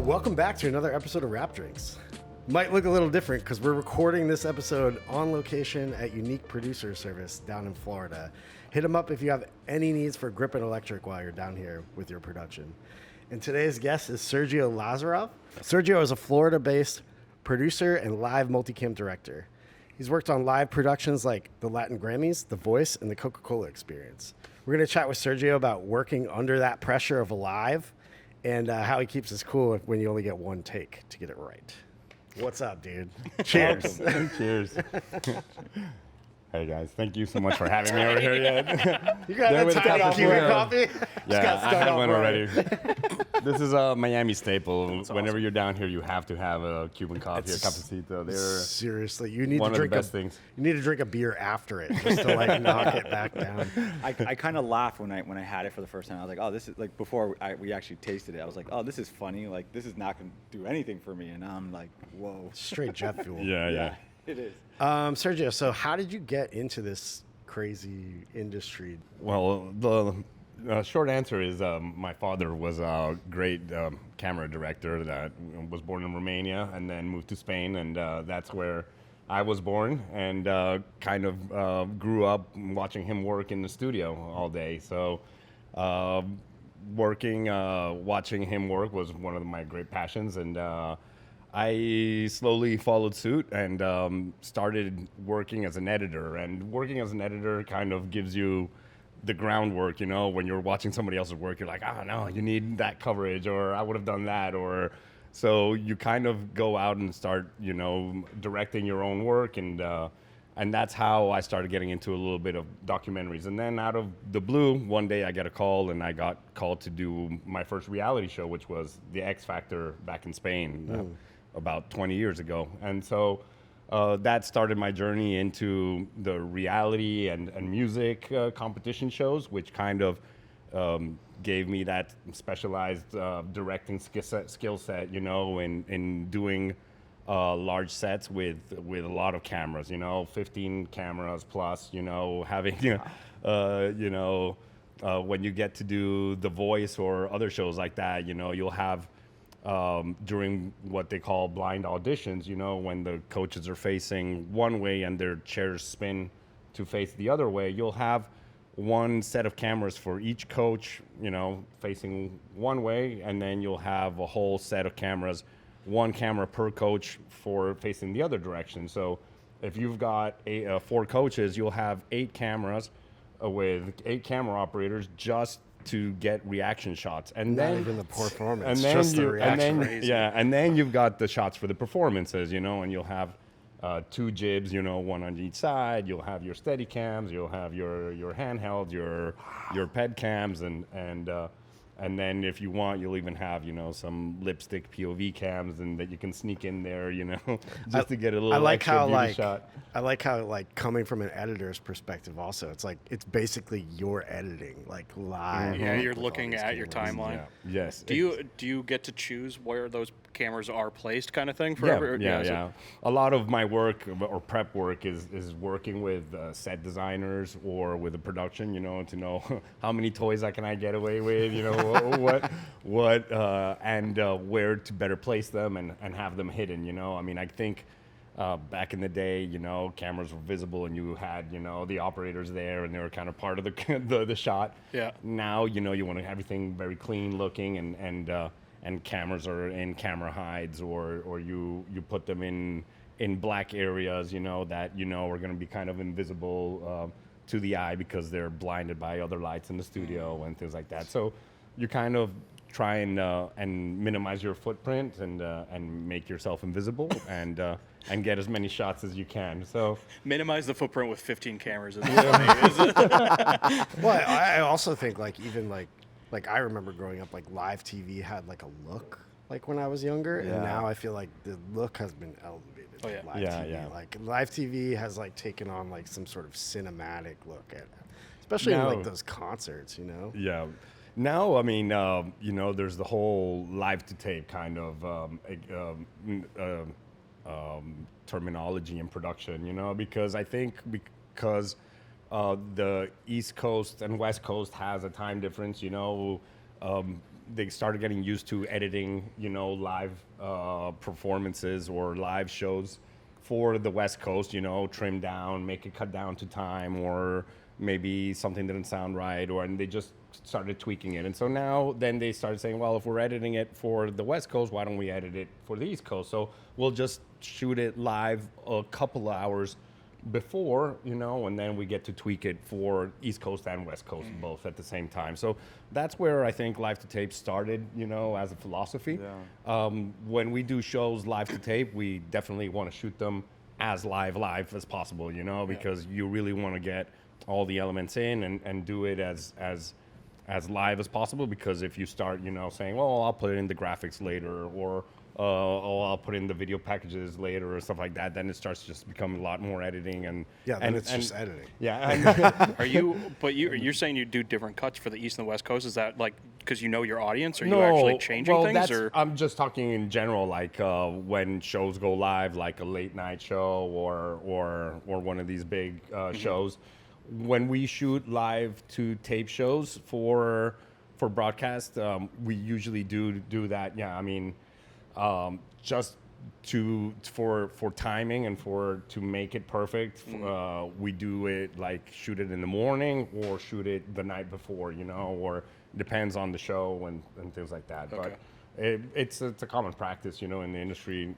Welcome back to another episode of Rap Drinks. Might look a little different because we're recording this episode on location at Unique Producer Service down in Florida. Hit them up if you have any needs for grip and electric while you're down here with your production. And today's guest is Sergio Lazarov. Sergio is a Florida-based producer and live multicam director. He's worked on live productions like the Latin Grammys, The Voice, and the Coca-Cola Experience. We're going to chat with Sergio about working under that pressure of a live and how he keeps us cool when you only get one take to get it right. What's up, dude? Cheers. Cheers. Hey, guys. Thank you so much for having me over here yet. You got a tiny Cuban coffee? Yeah, I had one already. This is a Miami staple. That's Whenever awesome. you're down here, you have to have a Cuban coffee, a cafecito. They're Seriously, you need one to of the drink best things. You need to drink a beer after it just to like knock it back down. I kind of laughed when I had it for the first time. I was like, oh, this is like before we actually tasted it. I was like, oh, this is funny. Like this is not gonna do anything for me. And now I'm like, whoa. Straight jet fuel. Yeah. It is. Sergio, so how did you get into this crazy industry? Well, the short answer is my father was a great camera director that was born in Romania and then moved to Spain, and that's where I was born, and kind of grew up watching him work in the studio all day. So watching him work was one of my great passions, and I slowly followed suit and started working as an editor. And working as an editor kind of gives you the groundwork, you know, when you're watching somebody else's work, you're like, oh, no, you need that coverage, or I would have done that. Or so you kind of go out and start, you know, directing your own work. And that's how I started getting into a little bit of documentaries. And then out of the blue, one day I get a call, and I got called to do my first reality show, which was The X Factor back in Spain. About 20 years ago. And so that started my journey into the reality and music competition shows, which kind of gave me that specialized directing skill set, you know, in doing large sets with a lot of cameras, you know, 15 cameras plus, you know, having, when you get to do The Voice or other shows like that, you know, you'll have during what they call blind auditions, you know, when the coaches are facing one way and their chairs spin to face the other way, you'll have one set of cameras for each coach, you know, facing one way, and then you'll have a whole set of cameras, one camera per coach for facing the other direction. So if you've got 4 coaches, you'll have 8 cameras with 8 camera operators just to get reaction shots, and Not then even the performance, and then just the you, reaction. and then you've got the shots for the performances, you know, and you'll have 2 jibs, you know, one on each side. You'll have your steady cams, you'll have your handheld, your ped cams, and then if you want, you'll even have, you know, some lipstick POV cams, and that you can sneak in there, you know, just to get a little extra beauty shot. I like how like coming from an editor's perspective also, it's like it's basically your editing, like live. Yeah, you're with all looking these at your cameras. timeline. Yeah. Yes. Do you get to choose where those cameras are placed, kind of thing? For Yeah. A lot of my work or prep work is working with set designers or with a production, you know, to know how many toys can I get away with, you know, what and where to better place them and have them hidden, you know. I mean, I think back in the day, you know, cameras were visible and you had, you know, the operators there and they were kind of part of the shot. Yeah. Now, you know, you want to have everything very clean looking, and cameras are in camera hides, or you put them in black areas, you know, that, you know, are going to be kind of invisible to the eye because they're blinded by other lights in the studio and things like that. So you kind of try and minimize your footprint and make yourself invisible and get as many shots as you can. So Minimize the footprint with 15 cameras. Isn't funny, is it? Well, I also think like even like I remember growing up, like live TV had like a look like when I was younger, and now I feel like the look has been elevated. Oh, yeah. Live TV. Like live TV has like taken on like some sort of cinematic look at it, especially in like those concerts, you know. Yeah. Now, I mean, you know, there's the whole live to tape kind of terminology in production, you know, because I think because the East Coast and West Coast has a time difference, you know, they started getting used to editing, live performances or live shows for the West Coast, trim down, make it cut down to time, or maybe something didn't sound right, and they just started tweaking it. And so now then they started saying, well, if we're editing it for the West Coast, why don't we edit it for the East Coast? So we'll just shoot it live a couple of hours before, and then we get to tweak it for East Coast and West Coast both at the same time. So that's where I think live to tape started, as a philosophy. Yeah. When we do shows live to tape, we definitely want to shoot them as live as possible, because you really want to get all the elements in and do it as live as possible. Because if you start, saying, well, I'll put it in the graphics later, or I'll put in the video packages later or stuff like that, then it starts just becoming a lot more editing and it's just editing. Yeah. You're saying you do different cuts for the East and the West Coast? Is that like because you know your audience? Are you actually changing things? Or I'm just talking in general, like when shows go live, like a late night show or one of these big shows. When we shoot live to tape shows for broadcast, we usually do that. Yeah, I mean. Just for timing and to make it perfect, we do it like shoot it in the morning or shoot it the night before, or depends on the show and things like that. Okay. But it's a common practice, in the industry.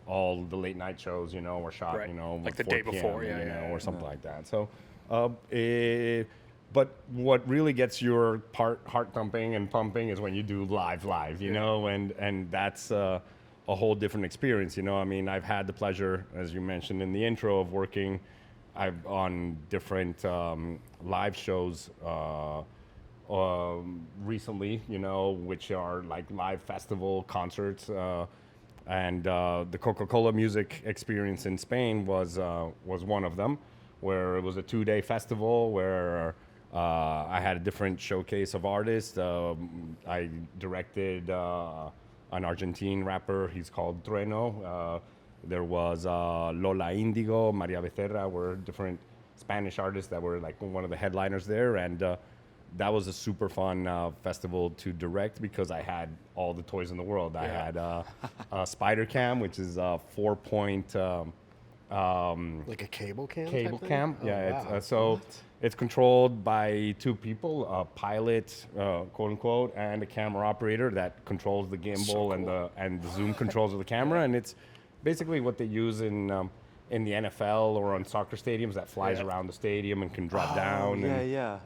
All the late night shows, are shot, Right. Like at the day 4 p.m., before, or something like that. So, but what really gets your heart thumping and pumping is when you do live, and that's a whole different experience. I mean, I've had the pleasure, as you mentioned in the intro, of working on different live shows recently, which are like live festival concerts. And the Coca-Cola music experience in Spain was one of them, where it was a 2-day festival where I had a different showcase of artists. I directed an Argentine rapper. He's called Trueno. There was Lola Indigo, Maria Becerra, were different Spanish artists that were like one of the headliners there. And that was a super fun festival to direct because I had all the toys in the world. I had a Spider Cam, which is a 4-point... like a cable cam? Cable type cam, thing? yeah. Oh, Wow. It's controlled by 2 people, a pilot, quote unquote, and a camera operator that controls the gimbal and the zoom controls of the camera. And it's basically what they use in the NFL or on soccer stadiums that flies around the stadium and can drop down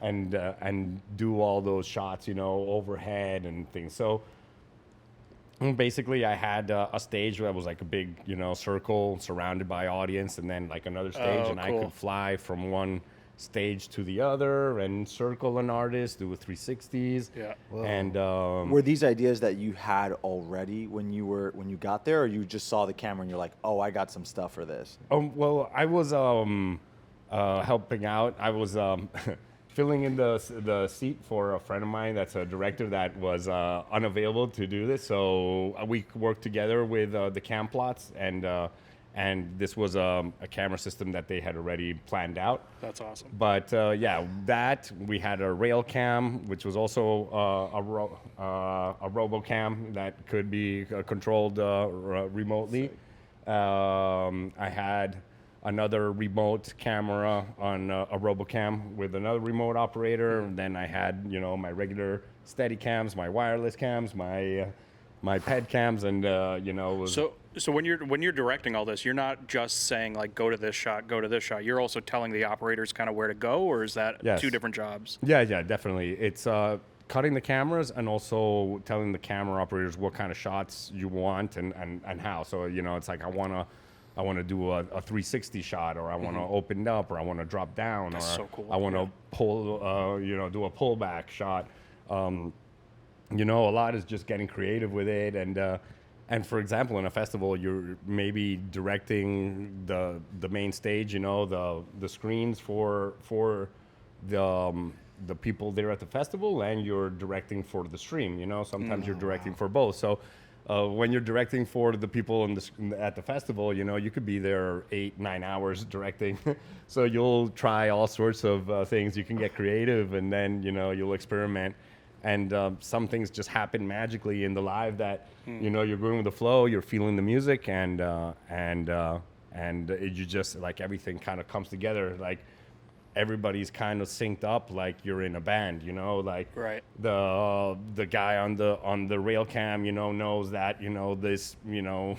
and do all those shots, overhead and things. So basically, I had a stage that was like a big, circle surrounded by audience, and then like another stage, Oh, and I cool. could fly from one stage to the other and circle an artist, do a 360s. Yeah. Whoa. And Were these ideas that you had already when you got there, or you just saw the camera and you're like, oh, I got some stuff for this? well, I was helping out. I was filling in the seat for a friend of mine that's a director that was unavailable to do this. So we worked together with the cam plots, and this was a camera system that they had already planned out. That's awesome. But that we had a rail cam, which was also a RoboCam that could be controlled remotely. I had another remote camera on a RoboCam with another remote operator. And then I had, my regular steady cams, my wireless cams, my ped cams, and So when you're directing all this, you're not just saying like go to this shot. You're also telling the operators kind of where to go, or is that Yes. 2 different jobs? Yeah, definitely. It's cutting the cameras and also telling the camera operators what kind of shots you want and how. So it's like I want to do a 360 shot, or I want to open up, or I want to drop down, That's or so cool. I want to pull, do a pullback shot. A lot is just getting creative with it, and for example, in a festival, you're maybe directing the main stage, the screens for the people there at the festival, and you're directing for the stream. Sometimes you're directing for both. So when you're directing for the people at the festival, you could be there 8-9 hours directing. So you'll try all sorts of things. You can get creative, and then you'll experiment. some things just happen magically in the live that you know, you're going with the flow, you're feeling the music, and you just like everything kind of comes together, like everybody's kind of synced up, like you're in a band, you know, like Right. the guy on the rail cam, you know, knows that, you know, this, you know,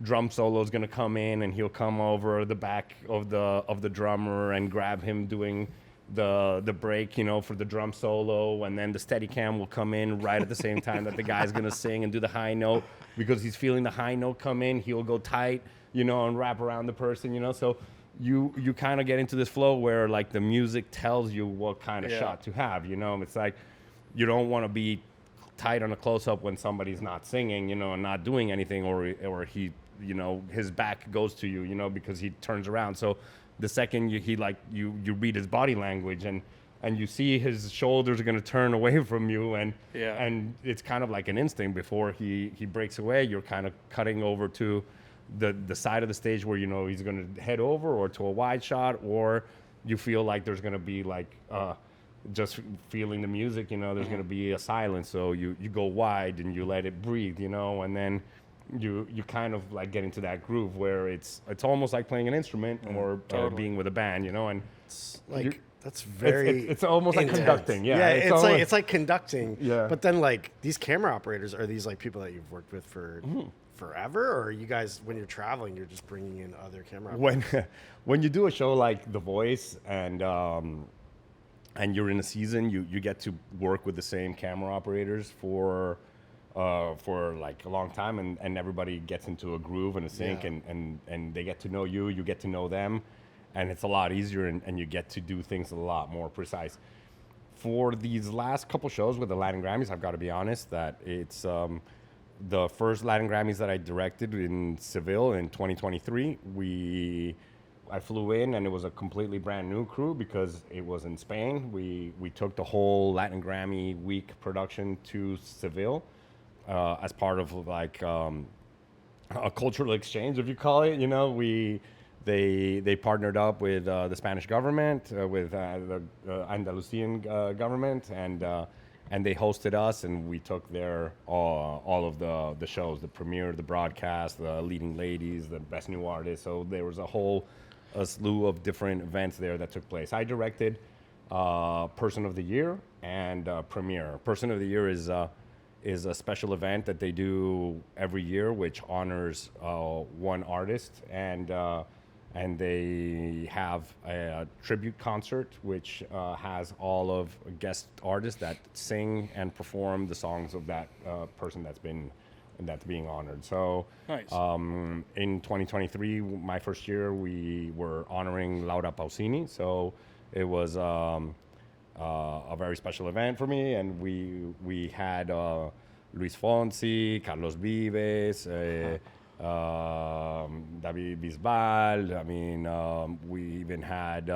drum solo is gonna come in, and he'll come over the back of the drummer and grab him doing the break, you know, for the drum solo, and then the steady cam will come in right at the same time that the guy's gonna sing and do the high note, because he's feeling the high note come in, he'll go tight, you know, and wrap around the person, you know. So you kind of get into this flow where like the music tells you what kind of shot to have, you know. It's like you don't want to be tight on a close-up when somebody's not singing, you know, and not doing anything, or he, you know, his back goes to you, you know, because he turns around. So the second you read his body language, and you see his shoulders are going to turn away from you, and it's kind of like an instinct before he breaks away. You're kind of cutting over to the side of the stage where, you know, he's going to head over, or to a wide shot, or you feel like there's going to be like just feeling the music, you know, there's going to be a silence, so you go wide and you let it breathe, you know, and then you kind of like get into that groove where it's almost like playing an instrument, or being with a band, you know. And It's like that's very it's almost like intense. conducting. Yeah, it's like conducting. Yeah. But then like these camera operators, are these like people that you've worked with for forever, or are you guys, when you're traveling, you're just bringing in other camera operators? when you do a show like The Voice, and you're in a season, you get to work with the same camera operators for like a long time, and everybody gets into a groove and a sync, and they get to know you get to know them, and it's a lot easier, and you get to do things a lot more precise. For these last couple shows with the Latin Grammys, I've got to be honest that it's the first Latin Grammys that I directed in Seville in 2023. I flew in, and it was a completely brand new crew because it was in Spain. We took the whole Latin Grammy week production to Seville as part of like a cultural exchange, if you call it. You know, they partnered up with the Spanish government, with the Andalusian government, and they hosted us, and we took there all of the shows, the premiere, the broadcast, the leading ladies, the best new artists. So there was a slew of different events there that took place. I directed Person of the Year and Premiere. Person of the Year is a special event that they do every year, which honors one artist, and they have a tribute concert, which has all of guest artists that sing and perform the songs of that person that's being honored. So Nice. in 2023, my first year, we were honoring Laura Pausini. So it was a very special event for me, and we had Luis Fonsi, Carlos Vives, David Bisbal. I mean, we even had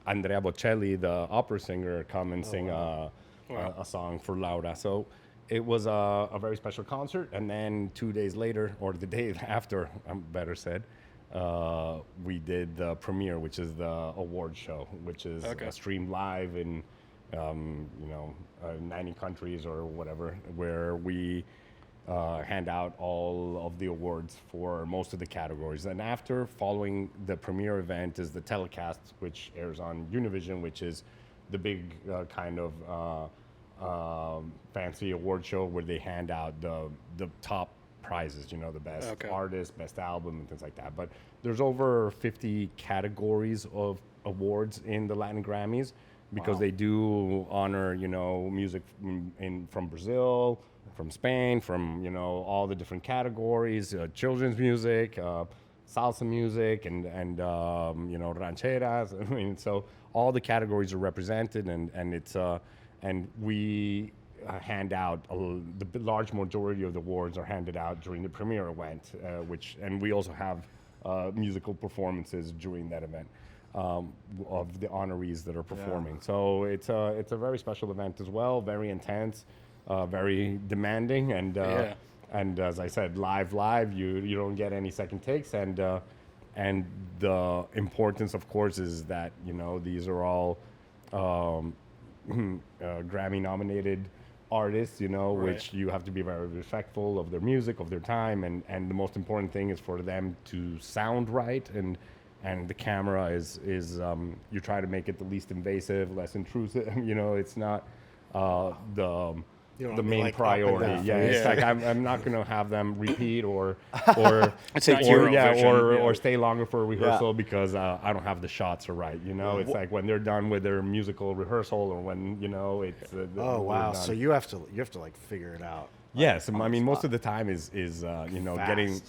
Andrea Bocelli, the opera singer, come and sing a song for Laura. So it was a very special concert. And then 2 days later, or the day after, better said, we did the premiere, which is the award show, which is streamed live in 90 countries or whatever, where we hand out all of the awards for most of the categories. And after, following the premiere event, is the telecast, which airs on Univision, which is the big kind of fancy award show where they hand out the top prizes, you know, the best artist, best album, and things like that. But there's over 50 categories of awards in the Latin Grammys, because they do honor, you know, music from Brazil, from Spain, from, you know, all the different categories, children's music, salsa music, and you know, rancheras. I mean, so all the categories are represented, and it's and we hand out the large majority of the awards are handed out during the premiere event, and we also have musical performances during that event. Of the honorees that are performing. So it's a very special event as well, very intense, very demanding, and as I said, live, you don't get any second takes, and and the importance, of course, is that these are all Grammy nominated artists, which you have to be very respectful of their music, of their time, and the most important thing is for them to sound right, and the camera is you try to make it the least invasive, less intrusive. It's not the main like, priority. Yeah, it's like I'm not gonna have them repeat or It's not your vision, or stay longer for a rehearsal because I don't have the shots right. It's like when they're done with their musical rehearsal or when it's. Oh wow! So you have to like figure it out. Yes, I mean most of the time is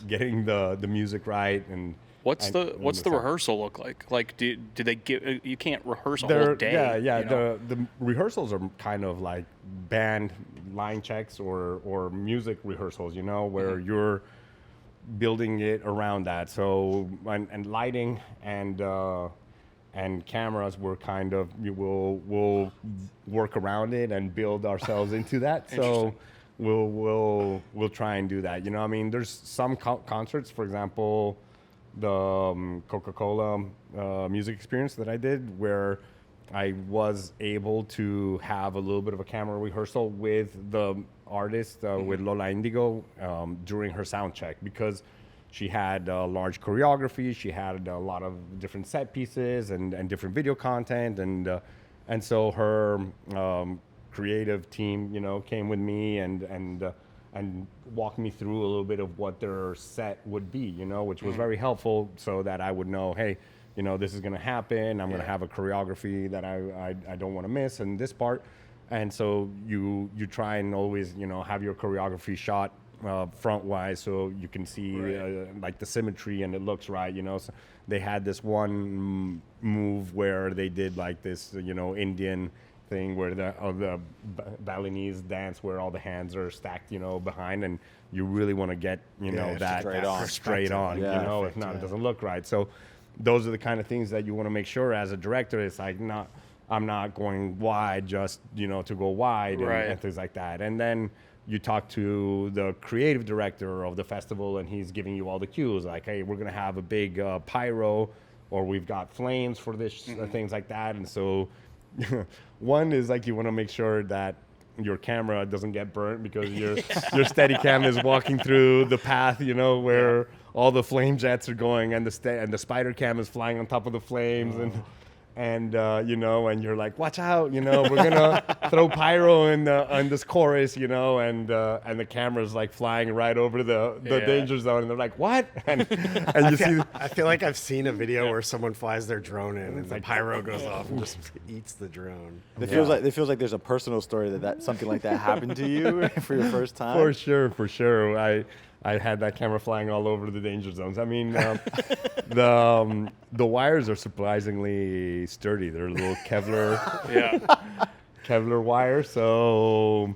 getting the music right and. What's the rehearsal look like? Like, do they give? You can't rehearse a whole day. Yeah. The rehearsals are kind of like band line checks or music rehearsals. Where you're building it around that. So and lighting and cameras, we're kind of we'll work around it and build ourselves into that. So we'll try and do that. I mean, there's some concerts, for example. The Coca-Cola music experience that I did, where I was able to have a little bit of a camera rehearsal with the artist, with Lola Indigo, during her sound check, because she had large choreography, she had a lot of different set pieces and different video content, and so her creative team, came with me and walk me through a little bit of what their set would be, which was very helpful so that I would know, hey, this is going to happen. I'm going to have a choreography that I don't want to miss in this part. And so you try and always, have your choreography shot front-wise so you can see like the symmetry and it looks right, So they had this one move where they did like this, Indian thing where the Balinese dance where all the hands are stacked, behind, and you really want to get, that straight on, if not, it doesn't look right. So those are the kind of things that you want to make sure as a director. It's like, I'm not going wide just, to go wide and things like that. And then you talk to the creative director of the festival and he's giving you all the cues like, hey, we're going to have a big pyro, or we've got flames for this, things like that. And so one is like you want to make sure that your camera doesn't get burnt because your steady cam is walking through the path, where all the flame jets are going, and the spider cam is flying on top of the flames, and you're like, watch out, we're gonna throw pyro in this chorus, and the camera's like flying right over the danger zone, and they're like, what? And you see, I feel like I've seen a video where someone flies their drone in and the pyro goes off and just eats the drone. It feels like there's a personal story that something like that happened to you for your first time. For sure. I had that camera flying all over the danger zones. I mean, the wires are surprisingly sturdy. They're little Kevlar wires, so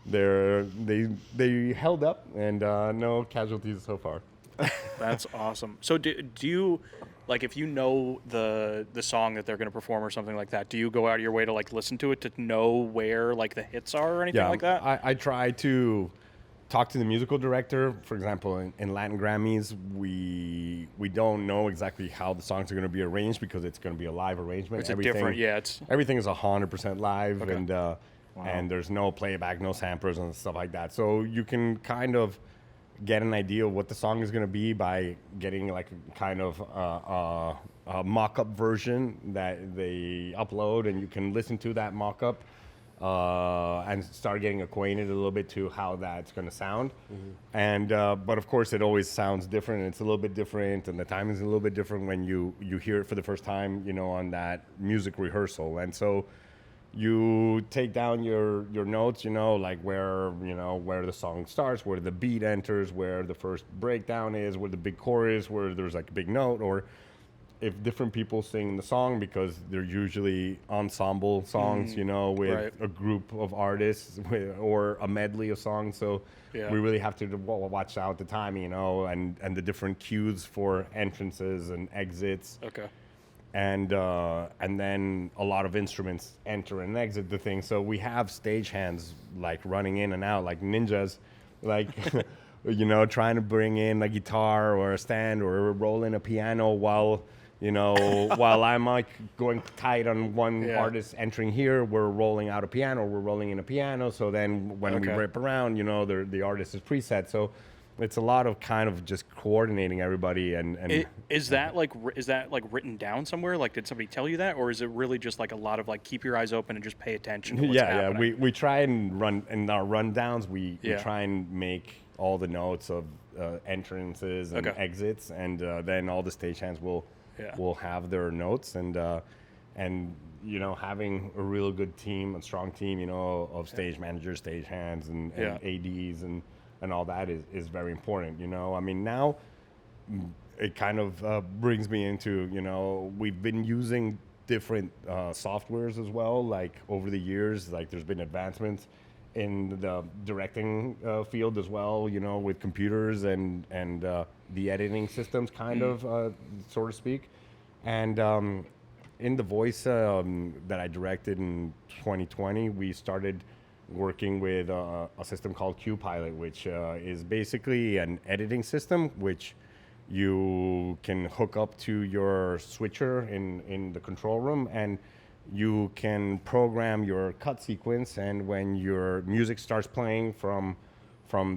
they held up, and no casualties so far. That's awesome. So do you, like, if you know the song that they're going to perform or something like that, do you go out of your way to like listen to it to know where like the hits are or anything like that? I try to talk to the musical director. For example, in Latin Grammys, we don't know exactly how the songs are going to be arranged because it's going to be a live arrangement. It's everything is 100% live, and there's no playback, no samplers and stuff like that. So you can kind of get an idea of what the song is going to be by getting like a kind of a mock-up version that they upload, and you can listen to that mock-up and start getting acquainted a little bit to how that's going to sound. And but of course it always sounds different, and it's a little bit different, and the timing is a little bit different when you hear it for the first time, on that music rehearsal. And so you take down your notes, like where the song starts, where the beat enters, where the first breakdown is, where the big chorus, where there's like a big note, or if different people sing the song, because they're usually ensemble songs, with a group of artists or a medley of songs. So we really have to watch out the timing, and the different cues for entrances and exits. Okay. And then a lot of instruments enter and exit the thing. So we have stagehands like running in and out like ninjas, like trying to bring in a guitar or a stand or roll in a piano while while I'm like going tight on one artist entering here, we're rolling out a piano, we're rolling in a piano. So then when we rip around, the artist is preset. So it's a lot of kind of just coordinating everybody. And is that like written down somewhere? Like, did somebody tell you that, or is it really just like a lot of like keep your eyes open and just pay attention to what's happening? Yeah. We try and run in our rundowns. We try and make all the notes of entrances and exits, and then all the stagehands will have their notes, and having a real good team, a strong team, of stage managers, stagehands, and ADs and all that is very important. I mean, now it kind of brings me into, we've been using different softwares as well. Like over the years, like there's been advancements in the directing field as well, with computers and the editing systems, kind of, so to speak. And in the voice that I directed in 2020, we started working with a system called QPilot, which is basically an editing system, which you can hook up to your switcher in the control room, and you can program your cut sequence, and when your music starts playing from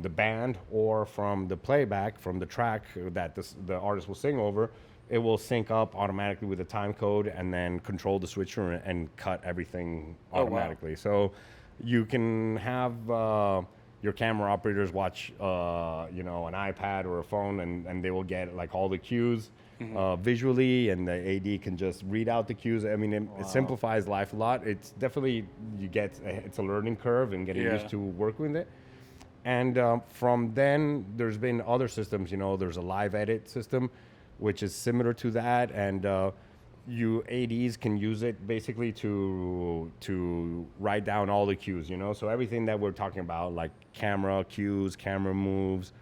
the band or from the playback, from the track that the artist will sing over, it will sync up automatically with the time code and then control the switcher and cut everything automatically. So you can have your camera operators watch an iPad or a phone, and they will get like all the cues visually, and the AD can just read out the cues. I mean, it simplifies life a lot. It's definitely, it's a learning curve and getting used to working with it. And from then, there's been other systems. There's a live edit system, which is similar to that, and you ADs can use it basically to write down all the cues. So everything that we're talking about, like camera cues, camera moves,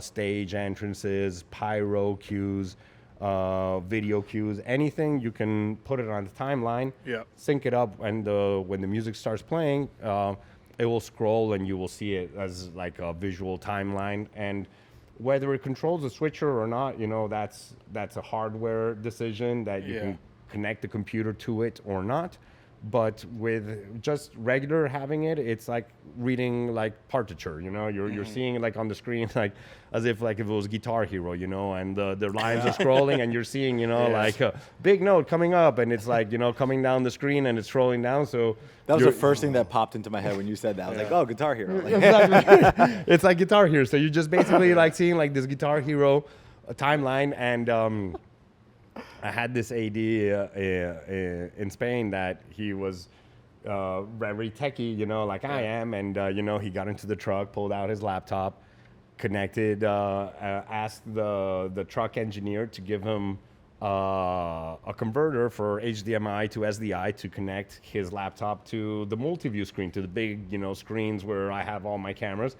stage entrances, pyro cues, video cues, anything, you can put it on the timeline, sync it up, and when the music starts playing, it will scroll and you will see it as like a visual timeline. And whether it controls the switcher or not, that's a hardware decision that you can connect the computer to it or not. But with just regular having it, it's like reading like partiture, you're seeing it like on the screen, like as if like if it was Guitar Hero, and the lines are scrolling, and you're seeing, like a big note coming up, and it's like, coming down the screen and it's scrolling down. So that was the first thing that popped into my head when you said that. I was like, oh, Guitar Hero. Exactly. It's like Guitar Hero. So you're just basically like seeing like this Guitar Hero timeline. And I had this AD in Spain that he was very techie, like I am. And, he got into the truck, pulled out his laptop, connected, asked the truck engineer to give him a converter for HDMI to SDI to connect his laptop to the multi-view screen, to the big, screens where I have all my cameras.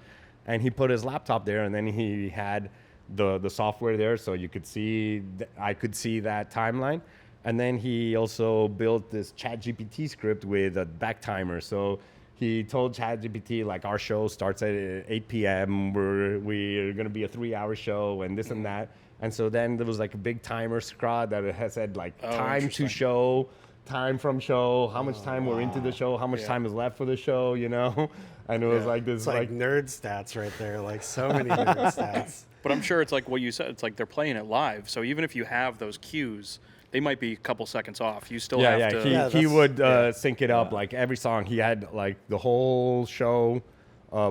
And he put his laptop there, and then he had the software there, so you could see, I could see that timeline. And then he also built this ChatGPT script with a back timer. So he told ChatGPT, like, our show starts at 8 p.m. We're going to be a 3-hour show and this and that. And so then there was like a big timer scrod that has said like time to show, time from show, how much time we're into the show, how much time is left for the show, And it was like this, it's like nerd stats right there, like so many nerd stats. But I'm sure it's like what you said. It's like they're playing it live. So even if you have those cues, they might be a couple seconds off. You still have to. He would sync it up. Like every song, he had like the whole show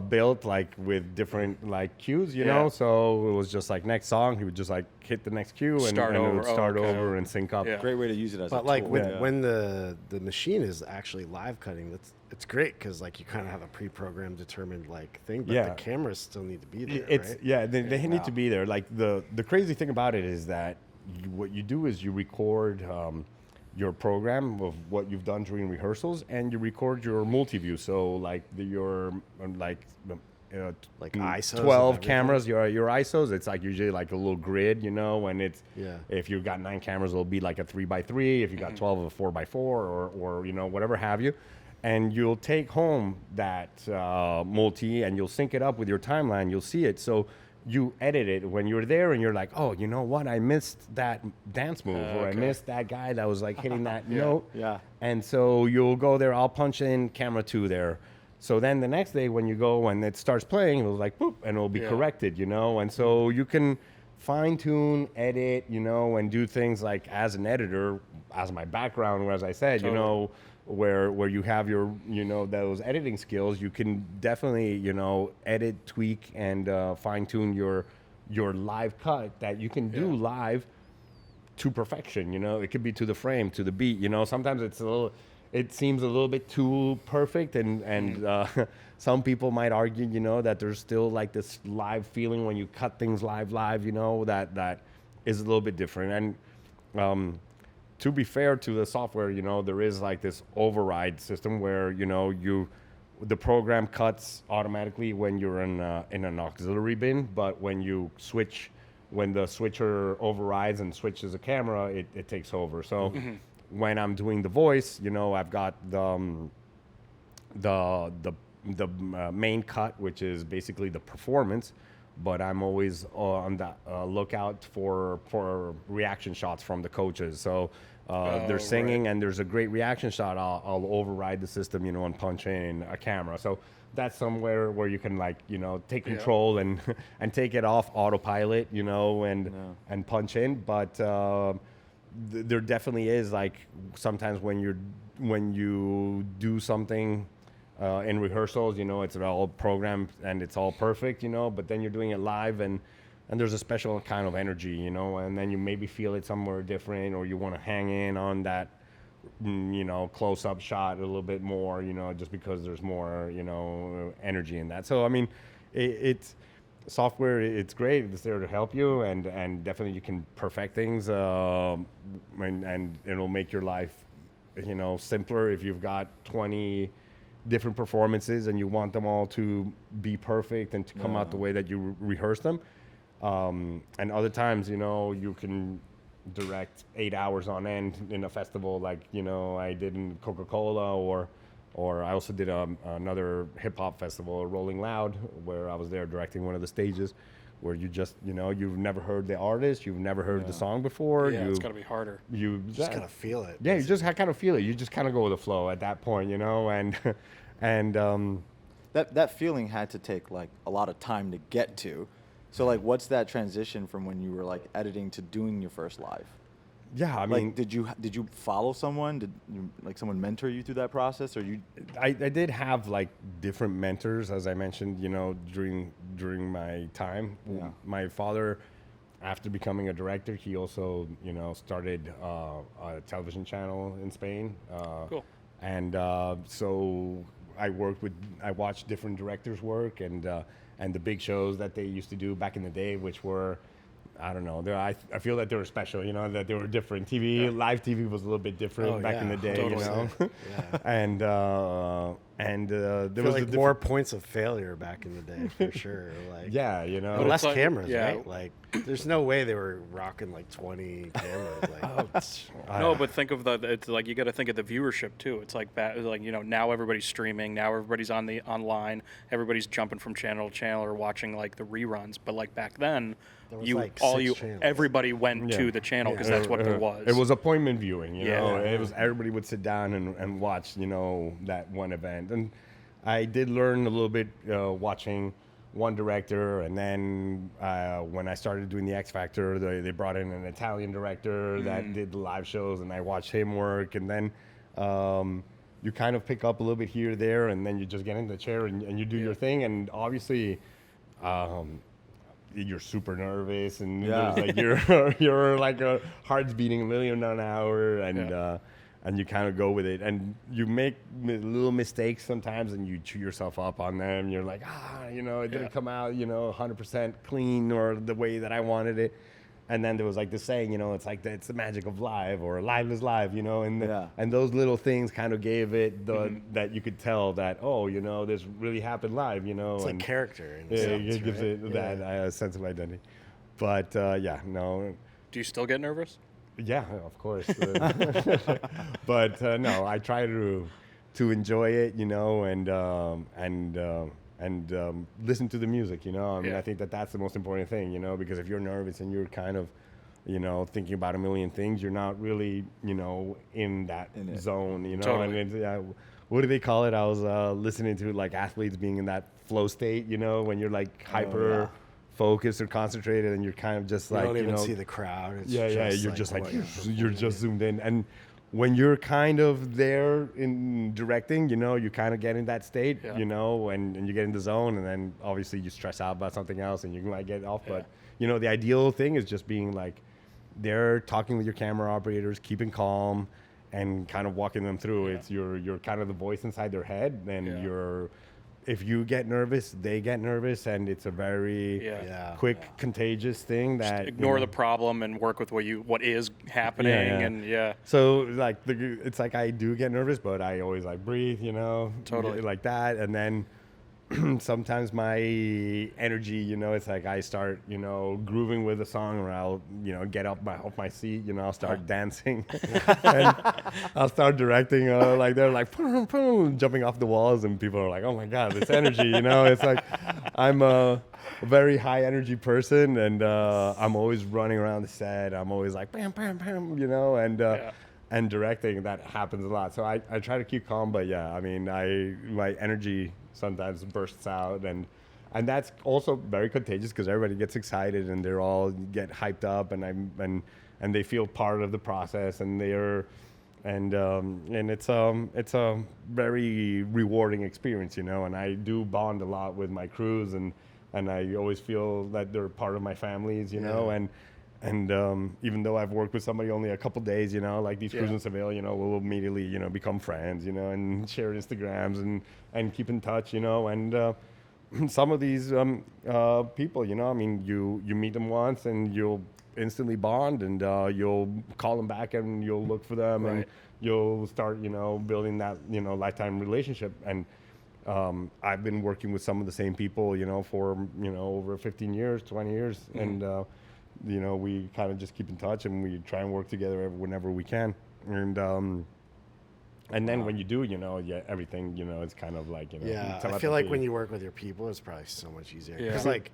built like with different like cues, you know. So it was just like next song, he would just like hit the next cue and it would start over and sync up. Great way to use it as a tool. But like when the machine is actually live cutting, it's great because like you kind of have a pre-programmed determined like thing, but the cameras still need to be there. Right? They need to be there. Like the crazy thing about it is that what you do is you record your program of what you've done during rehearsals, and you record your multi-view. So like your ISOs 12 cameras, your ISOs. It's like usually like a little grid, you know. And it's if you've got 9 cameras, it'll be like a 3x3. If you got 12, a 4x4, or you know, whatever have you. and you'll take home that multi and you'll sync it up with your timeline. You'll see it. So you edit it when you're there and you're like, oh, you know what? I missed that dance move or I Okay. missed that guy that was like hitting that note. Yeah. And so you'll go there, I'll punch in camera 2 there. So then the next day when you go and it starts playing, it'll like, boop, and it'll be Yeah. corrected, you know? And so you can fine tune, edit, you know, and do things like as an editor, as my background, where, as I said, you know, where you have your, you know, those editing skills, you can definitely, you know, edit, tweak, and fine tune your live cut that you can do live to perfection. You know, it could be to the frame, to the beat. You know, sometimes it seems a little bit too perfect, and some people might argue, you know, that there's still like this live feeling when you cut things live. You know, that is a little bit different. And to be fair to the software, you know, there is like this override system where, you know, the program cuts automatically when you're in an auxiliary bin, but when the switcher overrides and switches a camera, it takes over. So when I'm doing the voice, you know, I've got the main cut, which is basically the performance, but I'm always on the lookout for reaction shots from the coaches. So they're singing and there's a great reaction shot, I'll override the system, you know, and punch in a camera. So that's somewhere where you can, like, you know, take control and take it off autopilot, you know, and punch in. But there definitely is, like, sometimes when you do something in rehearsals, you know, it's all programmed and it's all perfect, you know, but then you're doing it live and there's a special kind of energy, you know, and then you maybe feel it somewhere different, or you want to hang in on that, you know, close-up shot a little bit more, you know, just because there's more, you know, energy in that. So, I mean, it's software, it's great. It's there to help you, and definitely you can perfect things, and it'll make your life, you know, simpler if you've got 20 different performances and you want them all to be perfect and to come out the way that you rehearse them. And other times, you know, you can direct 8 hours on end in a festival, like, you know, I did in Coca-Cola, or I also did another hip hop festival, Rolling Loud, where I was there directing one of the stages, where you just, you know, you've never heard the artist, you've never heard the song before. Yeah, it's got to be harder. You Just kind of feel it. yeah, you just kind of feel it. You just kind of go with the flow at that point, you know, and That feeling had to take like a lot of time to get to. So like, what's that transition from when you were like editing to doing your first live? yeah, I mean, Like, did you follow someone? Did like someone mentor you through that process, or you? I did have like different mentors, as I mentioned, you know, during my time. Yeah. My father, after becoming a director, he also, you know, started a television channel in Spain. Cool. And so I watched different directors work, and the big shows that they used to do back in the day, which were, I don't know, I feel that they were special, you know, that they were different. Live TV was a little bit different back in the day, totally. you know. Yeah. and There there was was like more points of failure back in the day, for sure. Like, yeah, you know. but less like- cameras, yeah. right? Like, there's no way they were rocking like 20 cameras. Like, No, but think of it's like you got to think of the viewership too. It's like like, you know, now everybody's streaming, now everybody's online, everybody's jumping from channel to channel or watching like the reruns. But like back then, There was, like, 6 channels. everybody went to the channel because that's what there was. It was appointment viewing, you know. Yeah. It was, everybody would sit down and watch, you know, that one event. And I did learn a little bit watching one director, and then when I started doing the X Factor, they brought in an Italian director that did the live shows, and I watched him work. And then you kind of pick up a little bit here, there, and then you just get in the chair and you do your thing. And obviously, you're super nervous, and Yeah. there's like you're like a heart's beating a million an hour, and you kind of go with it, and you make little mistakes sometimes, and you chew yourself up on them. You're like, you know, it didn't come out, you know, 100% clean or the way that I wanted it. And then there was like the saying, you know, it's like it's the magic of live, or live is live, you know, and those little things kind of gave it that you could tell that, oh, you know, this really happened live, you know. it's like and character. In a yeah, sense, it gives right? it that sense of identity. But no, Do you still get nervous? yeah, of course. But no, I try to enjoy it, you know, and listen to the music, you know. I mean, Yeah. I think that's the most important thing, you know, because if you're nervous and you're kind of, you know, thinking about a million things, you're not really, you know, in that In it. zone, you know. Totally. And it's, what do they call it? I was listening to like athletes being in that flow state, you know, when you're like hyper yeah. focused or concentrated, and you're kind of just You like, don't even know, see the crowd. It's you're just like what you're just zoomed in. And when you're kind of there in directing, you know, you kind of get in that state, Yeah. you know, and you get in the zone, and then obviously you stress out about something else and you can like get off. Yeah. But you know, the ideal thing is just being like there, talking with your camera operators, keeping calm, and kind of walking them through. Yeah. It's you're kind of the voice inside their head, and Yeah. if you get nervous, they get nervous, and it's a very Yeah. quick, contagious thing that you Ignore know. the problem and work with what is happening, and So like it's like I do get nervous, but I always like breathe, you know, Totally. like that, and then sometimes my energy, you know, it's like I start, you know, grooving with a song, or I'll, you know, get off my seat, you know, I'll start dancing, and I'll start directing, like they're like boom, boom, jumping off the walls, and people are like, oh my god, this energy, you know, it's like I'm a very high energy person, and I'm always running around the set. I'm always like bam, bam, bam, you know, and directing, that happens a lot. So I try to keep calm, but yeah, I mean, my energy sometimes bursts out, and that's also very contagious because everybody gets excited and they're all get hyped up, and they feel part of the process, and it's a very rewarding experience, you know. And I do bond a lot with my crews, and I always feel that they're part of my families, you know. And even though I've worked with somebody only a couple days, you know, like these crews in Seville, you know, we'll immediately, you know, become friends, you know, and share Instagrams and keep in touch, you know. And some of these people, you know, I mean, you meet them once and you'll instantly bond, and you'll call them back and you'll look for them, and you'll start, you know, building that, you know, lifetime relationship. And I've been working with some of the same people, you know, for, you know, over 15 years, 20 years. And, you know, we kind of just keep in touch, and we try and work together whenever we can. And then when you do, you know, everything, you know, it's kind of like, you know, Yeah, I feel like telepathy. when you work with your people, it's probably so much easier. Yeah. Because like,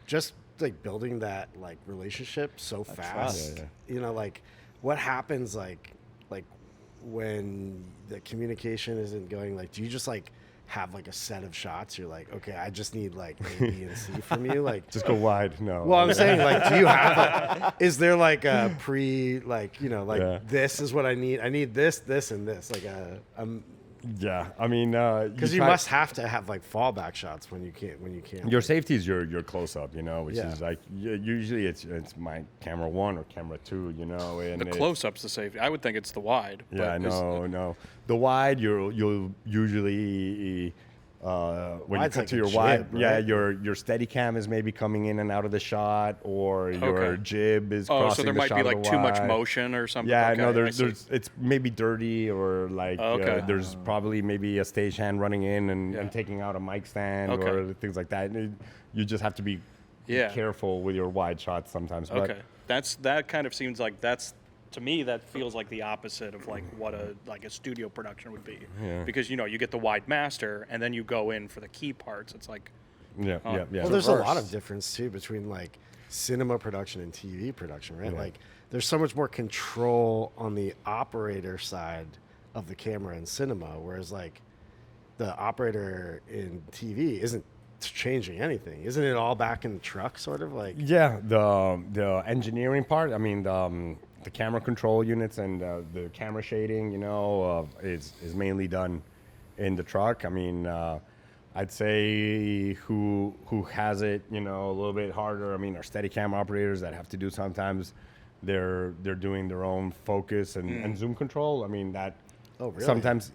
just like building that like relationship so fast. Yeah. You know, like what happens like when the communication isn't going, like, do you just like have like a set of shots? You're like, okay, I just need like A, B, and C from you. Like, Just go wide. No. well, I'm saying, like, do you have like, is there like a like, you know, like this is what I need. I need this, this, and this. Like yeah. I mean, because you must have to have like fallback shots when you can't. Your safety is your close up, you know, which Yeah. is like usually it's my camera 1 or camera 2, you know. And the close-up's the safety. I would think it's the wide. Yeah, but no. The wide, you'll usually when you Wide's cut like to a your jib, wide, yeah, right? your steady cam is maybe coming in and out of the shot, or your Okay. jib is Oh, crossing so there the might shot be of the like too much wide. motion or something. Yeah, Okay, no, I see. there's it's maybe dirty, or like Okay. there's probably maybe a stagehand running in and Yeah. taking out a mic stand Okay. or things like that. You just have to be careful with your wide shots sometimes. But Okay, that kind of seems like to me that feels like the opposite of like what a studio production would be. Yeah. Because you know you get the wide master and then you go in for the key parts. It's like yeah. Well, there's a lot reverse. of difference too between like cinema production and TV production, right? Like, there's so much more control on the operator side of the camera in cinema, whereas like the operator in TV isn't changing anything. Isn't it all back in the truck, sort of like? Yeah, the engineering part. I mean, the camera control units and the camera shading, you know, is mainly done in the truck. I mean, I'd say who has it, you know, a little bit harder. I mean, our Steadicam operators that have to do sometimes, they're doing their own focus and zoom control. I mean that. Oh, really? Sometimes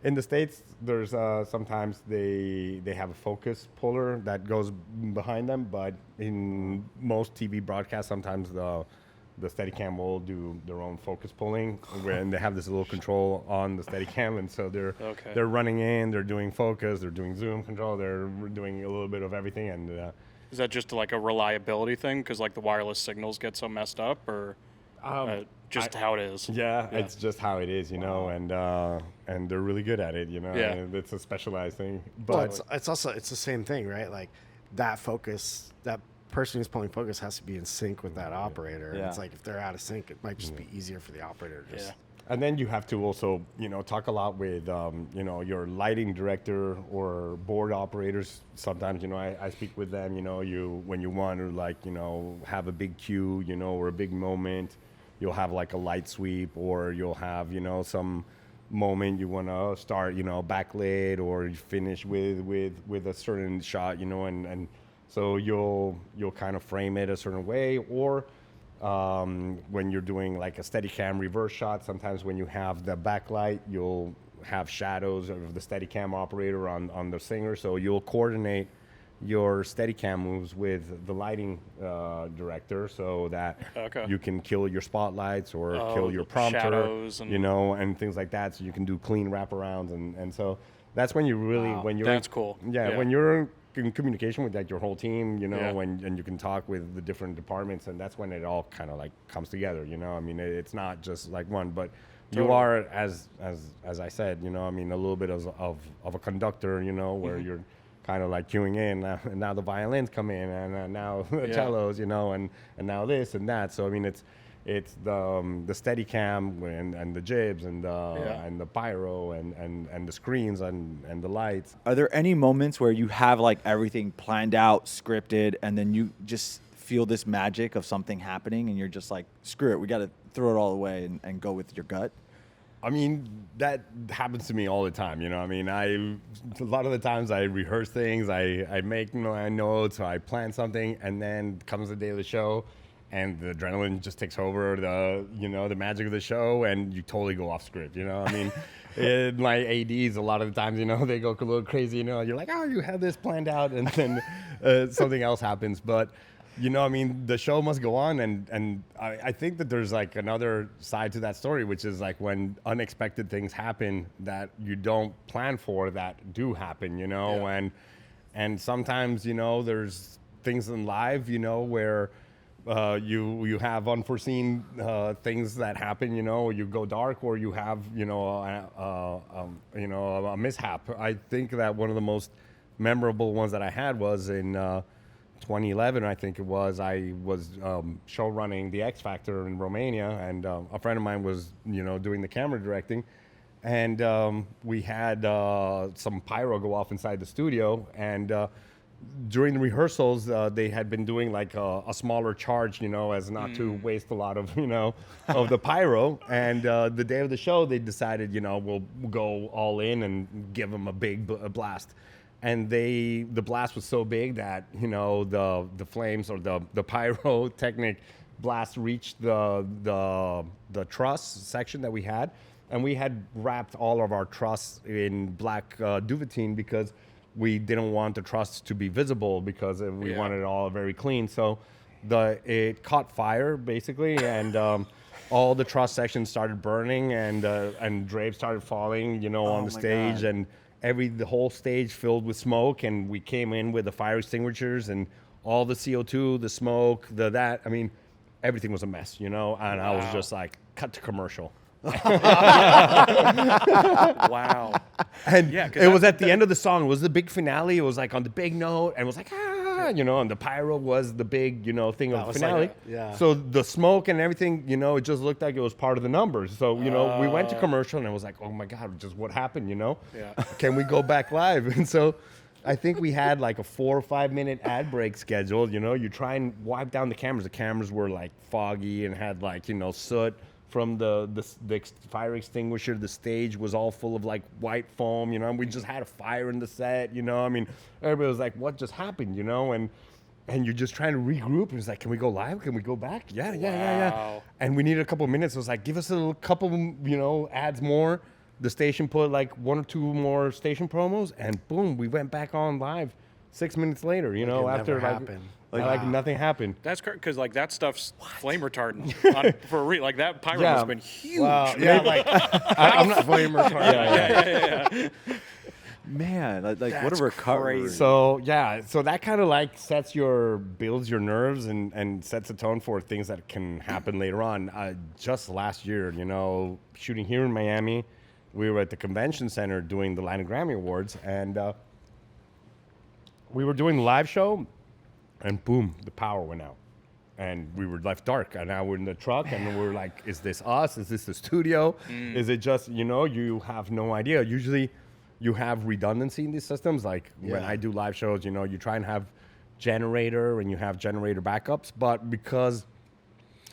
in the States, there's sometimes they have a focus puller that goes behind them, but in most TV broadcasts, sometimes the Steadicam will do their own focus pulling, and they have this little control on the Steadicam, and so they're running in, they're doing focus, they're doing zoom control, they're doing a little bit of everything, and is that just like a reliability thing because like the wireless signals get so messed up or? just how it is. Yeah, it's just how it is, you know, and they're really good at it, you know. Yeah. And it's a specialized thing. Well, But it's also the same thing, right? Like that focus, that person who's pulling focus has to be in sync with that operator. And Yeah. it's like if they're out of sync, it might just be easier for the operator to just. Yeah. and then you have to also, you know, talk a lot with, you know, your lighting director or board operators. Sometimes, you know, I speak with them, you know, when you want to, like, you know, have a big cue, you know, or a big moment, you'll have like a light sweep, or you'll have, you know, some moment you want to start, you know, backlit, or you finish with a certain shot, you know, and so you'll kind of frame it a certain way, or when you're doing like a Steadicam reverse shot, sometimes when you have the backlight, you'll have shadows of the Steadicam operator on the singer, so you'll coordinate your Steadicam moves with the lighting director, so that you can kill your spotlights or kill your prompter, shadows and you know, and things like that, so you can do clean wraparounds, and so that's when you really when you're That's cool. yeah, Yeah. when you're in communication with like your whole team, you know, Yeah. and you can talk with the different departments, and that's when it all kind of like comes together, you know. I mean, it's not just like one, but you Totally. are as I said, you know, I mean, a little bit of a conductor, you know, where you're kind of like queuing in, and now the violins come in, and now the Yeah. cellos, you know, and now this and that. So I mean, it's the Steadicam and the jibs and the pyro and the screens and the lights. Are there any moments where you have like everything planned out, scripted, and then you just feel this magic of something happening, and you're just like, screw it, we got to throw it all away and go with your gut? I mean, that happens to me all the time, you know. I mean, a lot of the times I rehearse things, I make my notes, I plan something, and then comes the day of the show, and the adrenaline just takes over, the magic of the show, and you totally go off script, you know. I mean, my ADs, a lot of the times, you know, they go a little crazy, you know. You're like, oh, you had this planned out, and then something else happens, but. You know, I mean, the show must go on, and I think that there's like another side to that story, which is like when unexpected things happen that you don't plan for that do happen, you know, and sometimes, you know, there's things in life, you know, where you have unforeseen things that happen, you know, you go dark, or you have, you know, a mishap. I think that one of the most memorable ones that I had was in 2011, I think it was. I was show running the X Factor in Romania, and a friend of mine was, you know, doing the camera directing, and we had some pyro go off inside the studio, and during the rehearsals, they had been doing like a smaller charge, you know, as not to waste a lot of, you know, of the pyro. And the day of the show, they decided, you know, we'll go all in and give them a big blast. And the blast was so big that, you know, the flames, or the pyrotechnic blast reached the truss section that we had, and we had wrapped all of our truss in black duvetine because we didn't want the truss to be visible, because we wanted it all very clean. So it caught fire basically, and all the truss sections started burning, and drapes started falling, you know, on the stage, and the whole stage filled with smoke, and we came in with the fire extinguishers, and all the CO2, the smoke, I mean, everything was a mess, you know, and I was just like, cut to commercial. Wow. And it was at the end of the song. It was the big finale. It was like on the big note, and it was like, you know, and the pyro was the big, you know, thing of the finale. So the smoke and everything, you know, it just looked like it was part of the numbers. So, you know, we went to commercial, and it was like, oh my God, just what happened, you know? Can we go back live? And so I think we had like a 4 or 5 minute ad break scheduled. You know, you try and wipe down the cameras. The cameras were like foggy and had like, you know, soot from the fire extinguisher. The stage was all full of like white foam, you know, and we just had a fire in the set, you know. I mean, everybody was like, what just happened, you know? And you're just trying to regroup, and it's like, can we go live? Can we go back? Yeah. And we needed a couple of minutes. It was like, give us a couple, you know, ads more. The station put like 1 or 2 more station promos, and boom, we went back on live 6 minutes later, you know, after like nothing happened. That's correct, because like that stuff's flame retardant for real. Like that pyro Yeah. must have been huge. Wow. Yeah, like I'm not flame retardant. Yeah. Man, like what That's a recovery. crazy. So yeah, so that kind of like builds your nerves and sets a tone for things that can happen later on. Just last year, shooting here in Miami, we were at the convention center doing the Latin Grammy Awards, and we were doing the live show, and boom, the power went out. And we were left dark, and now we're in the truck, and we're like, is this us? Is this the studio? Is it just, you have no idea. Usually you have redundancy in these systems. Like when I do live shows, you try and have generator, and you have generator backups. But because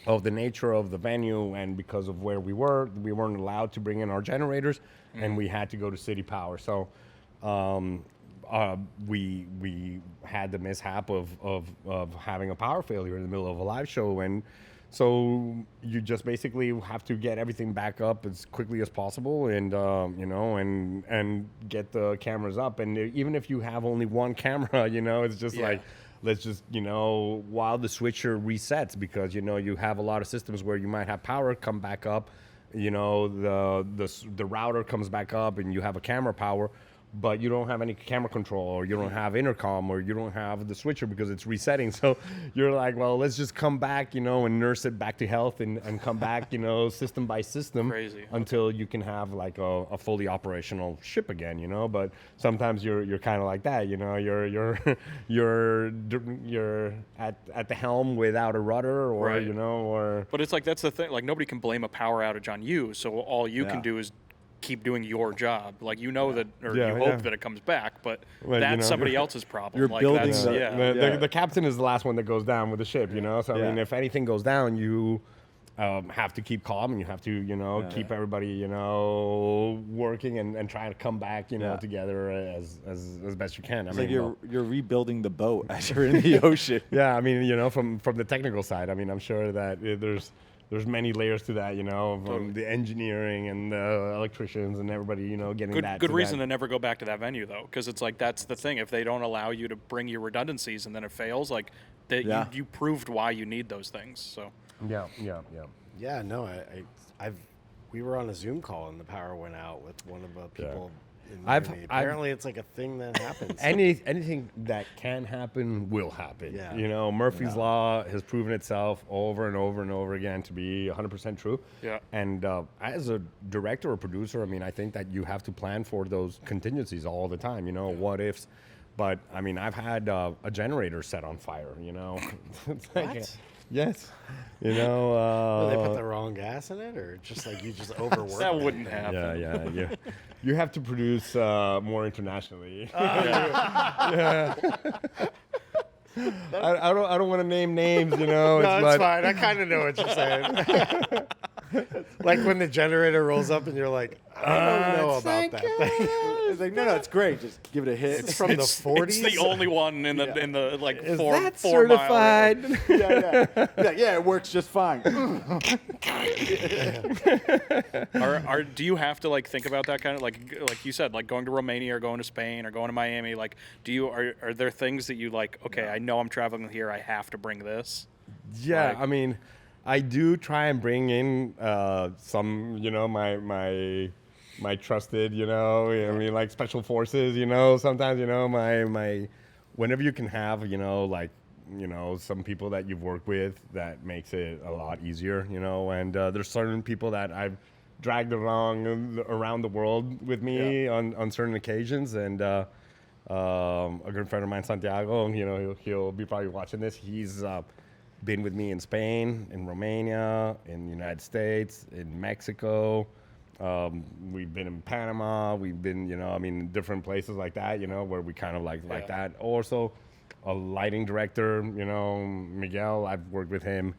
of the nature of the venue and because of where we weren't allowed to bring in our generators, and we had to go to city power. So we had the mishap of having a power failure in the middle of a live show, and so you just basically have to get everything back up as quickly as possible, and and get the cameras up. And even if you have only one camera, it's just like, let's just, while the switcher resets, because you have a lot of systems where you might have power come back up, the router comes back up, and you have a camera power, but you don't have any camera control, or you don't have intercom, or you don't have the switcher because it's resetting. So you're like, well, let's just come back, and nurse it back to health, and come back, system by system. Crazy. Until you can have like a fully operational ship again, But sometimes you're kind of like that, you're at the helm without a rudder, or Right. or. But it's like, that's the thing. Like, nobody can blame a power outage on you. So all you can do is keep doing your job. Like, that, or you hope that it comes back, but Well, that's somebody else's problem. You're like, building that's, the- The captain is the last one that goes down with the ship, So I mean, Yeah. if anything goes down, you have to keep calm, and you have to, keep everybody, working and trying to come back, together as best you can. It's like you're rebuilding the boat as you're in the ocean. Yeah, I mean, from the technical side, I mean, I'm sure that there's many layers to that, from the engineering and the electricians and everybody, getting that. Good reason to never go back to that venue, though, because it's like, that's the thing. If they don't allow you to bring your redundancies and then it fails, like, that you proved why you need those things. So Yeah. Yeah, no, we were on a Zoom call and the power went out with one of the people in Miami. Apparently, it's like a thing that happens. Anything that can happen will happen. Yeah. Murphy's Law has proven itself over and over and over again to be 100% true. Yeah. And as a director or producer, I mean, I think that you have to plan for those contingencies all the time, what ifs. But, I mean, I've had a generator set on fire, It's like, What? Yes. They put the wrong gas in it, or just like you just overworked that it? wouldn't happen. Yeah. You have to produce more internationally. Oh, I don't want to name names, No, it's fine. I kind of know what you're saying. Like when the generator rolls up and you're like, I don't know about that thing. It's like, no, it's great. Just give it a hit. It's from the 40s. It's the only one in the like Is four that 4 mile certified? yeah, it works just fine. Do you have to like think about that kind of like you said, like going to Romania or going to Spain or going to Miami? Like, are there things that you like? Okay, I know I'm traveling here. I have to bring this. Yeah, Like- I mean, I do try and bring in some, my trusted, I mean, like special forces, sometimes, my whenever you can have, some people that you've worked with, that makes it a lot easier, and there's certain people that I've dragged around the world with me on certain occasions, and a good friend of mine, Santiago, he'll be probably watching this. He's been with me in Spain, in Romania, in the United States, in Mexico. We've been in Panama. We've been, different places like that, where we kind of like that. Also, a lighting director, Miguel, I've worked with him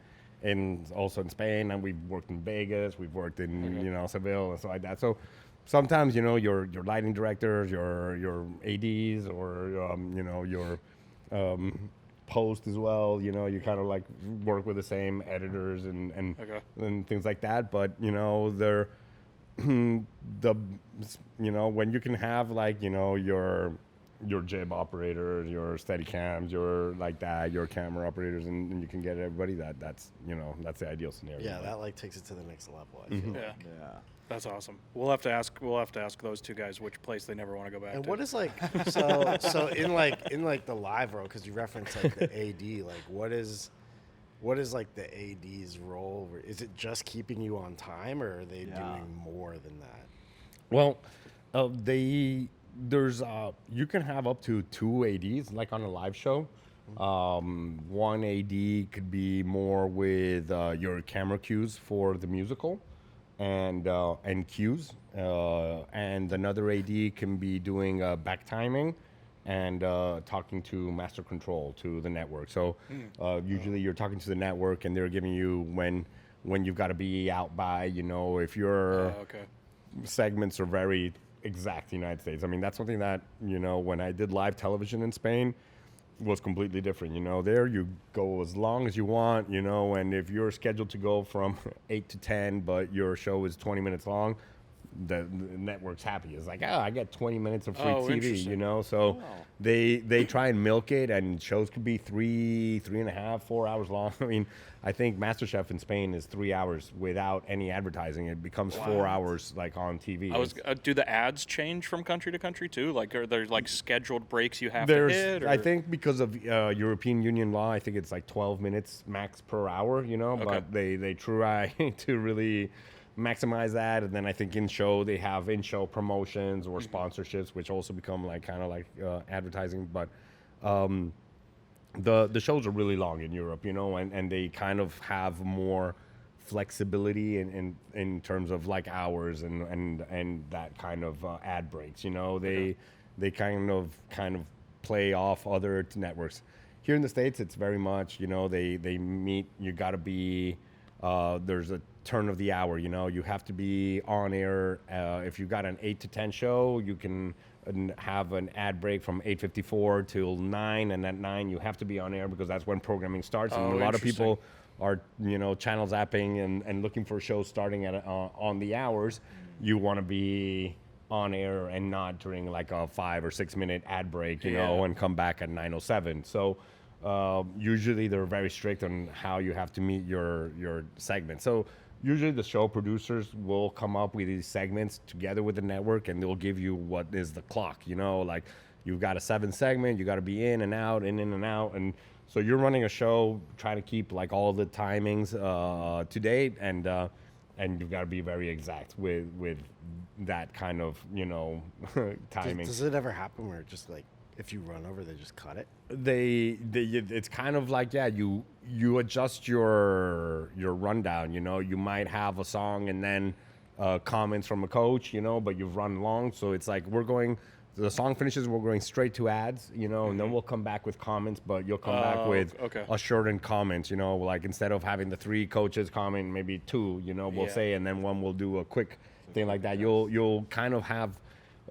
also in Spain, and we've worked in Vegas. We've worked in, Seville and stuff like that. So sometimes, your lighting directors, your ADs, or, your post as well, you kind of like work with the same editors and things like that, but they're when you can have like your your jib operator, your steady cams, your like that, your camera operators, and you can get everybody that's that's the ideal scenario. Yeah, that like takes it to the next level. I feel. Yeah. Yeah. That's awesome. We'll have to ask those two guys which place they never want to go back And to. what is like so in like the live role, because you referenced like the AD, like what is like the AD's role? Is it just keeping you on time, or are they doing more than that? Well, there's you can have up to 2 ADs like on a live show. One AD could be more with your camera cues for the musical, and cues, and another AD can be doing back timing and talking to master control to the network. So usually you're talking to the network and they're giving you when you've got to be out by, if your segments are very exact United States. I mean, that's something that, when I did live television in Spain, was completely different. There you go as long as you want, and if you're scheduled to go from 8 to 10, but your show is 20 minutes long, the network's happy. It's like, I get 20 minutes of free TV, so they try and milk it, and shows could be 3.5, 4 hours long. I mean, I think MasterChef in Spain is 3 hours without any advertising. It becomes 4 hours like on TV. Do the ads change from country to country too? Like, are there like scheduled breaks you have to hit? Or? I think because of European Union law, I think it's like 12 minutes max per hour, but they try to really maximize that. And then I think they have in-show promotions or sponsorships, which also become like kind of like advertising. But the shows are really long in Europe, and they kind of have more flexibility in terms of like hours and that kind of ad breaks. They kind of play off other networks. Here in the States, it's very much, they meet. You got to be. There's a turn of the hour, you have to be on air. If you've got an 8 to 10 show, you can have an ad break from 8:54 till 9, and at 9 you have to be on air because that's when programming starts. And a lot of people are, channel zapping and looking for shows starting at on the hours. You want to be on air and not during like a 5 or 6 minute ad break, and come back at 9:07. So usually they're very strict on how you have to meet your segment. So usually the show producers will come up with these segments together with the network, and they'll give you what is the clock, like you've got a 7 segment, you got to be in and out, in and out. And so you're running a show, trying to keep like all the timings to date, and you've got to be very exact with that kind of, timing. Does it ever happen where just like, if you run over, they just cut it? It's kind of like, you adjust your rundown. You might have a song and then comments from a coach, but you've run long, so it's like the song finishes, we're going straight to ads, and then we'll come back with comments, but you'll come back with a shortened comments, like instead of having the 3 coaches comment, maybe 2, we'll say, and then one will do a quick thing like that. You'll kind of have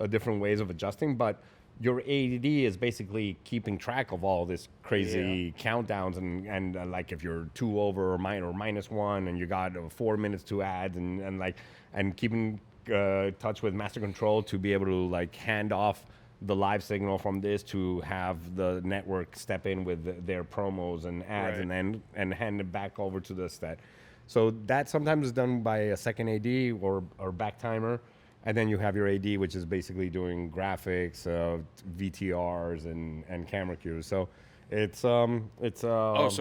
different ways of adjusting, but your AD is basically keeping track of all this crazy countdowns and like if you're 2 over or -1 and you got 4 minutes to ads and keeping touch with master control to be able to like hand off the live signal from this to have the network step in with their promos and ads and hand it back over to the stat. So that sometimes is done by a second AD or back timer. And then you have your AD, which is basically doing graphics, VTRs, and camera cues. So it's so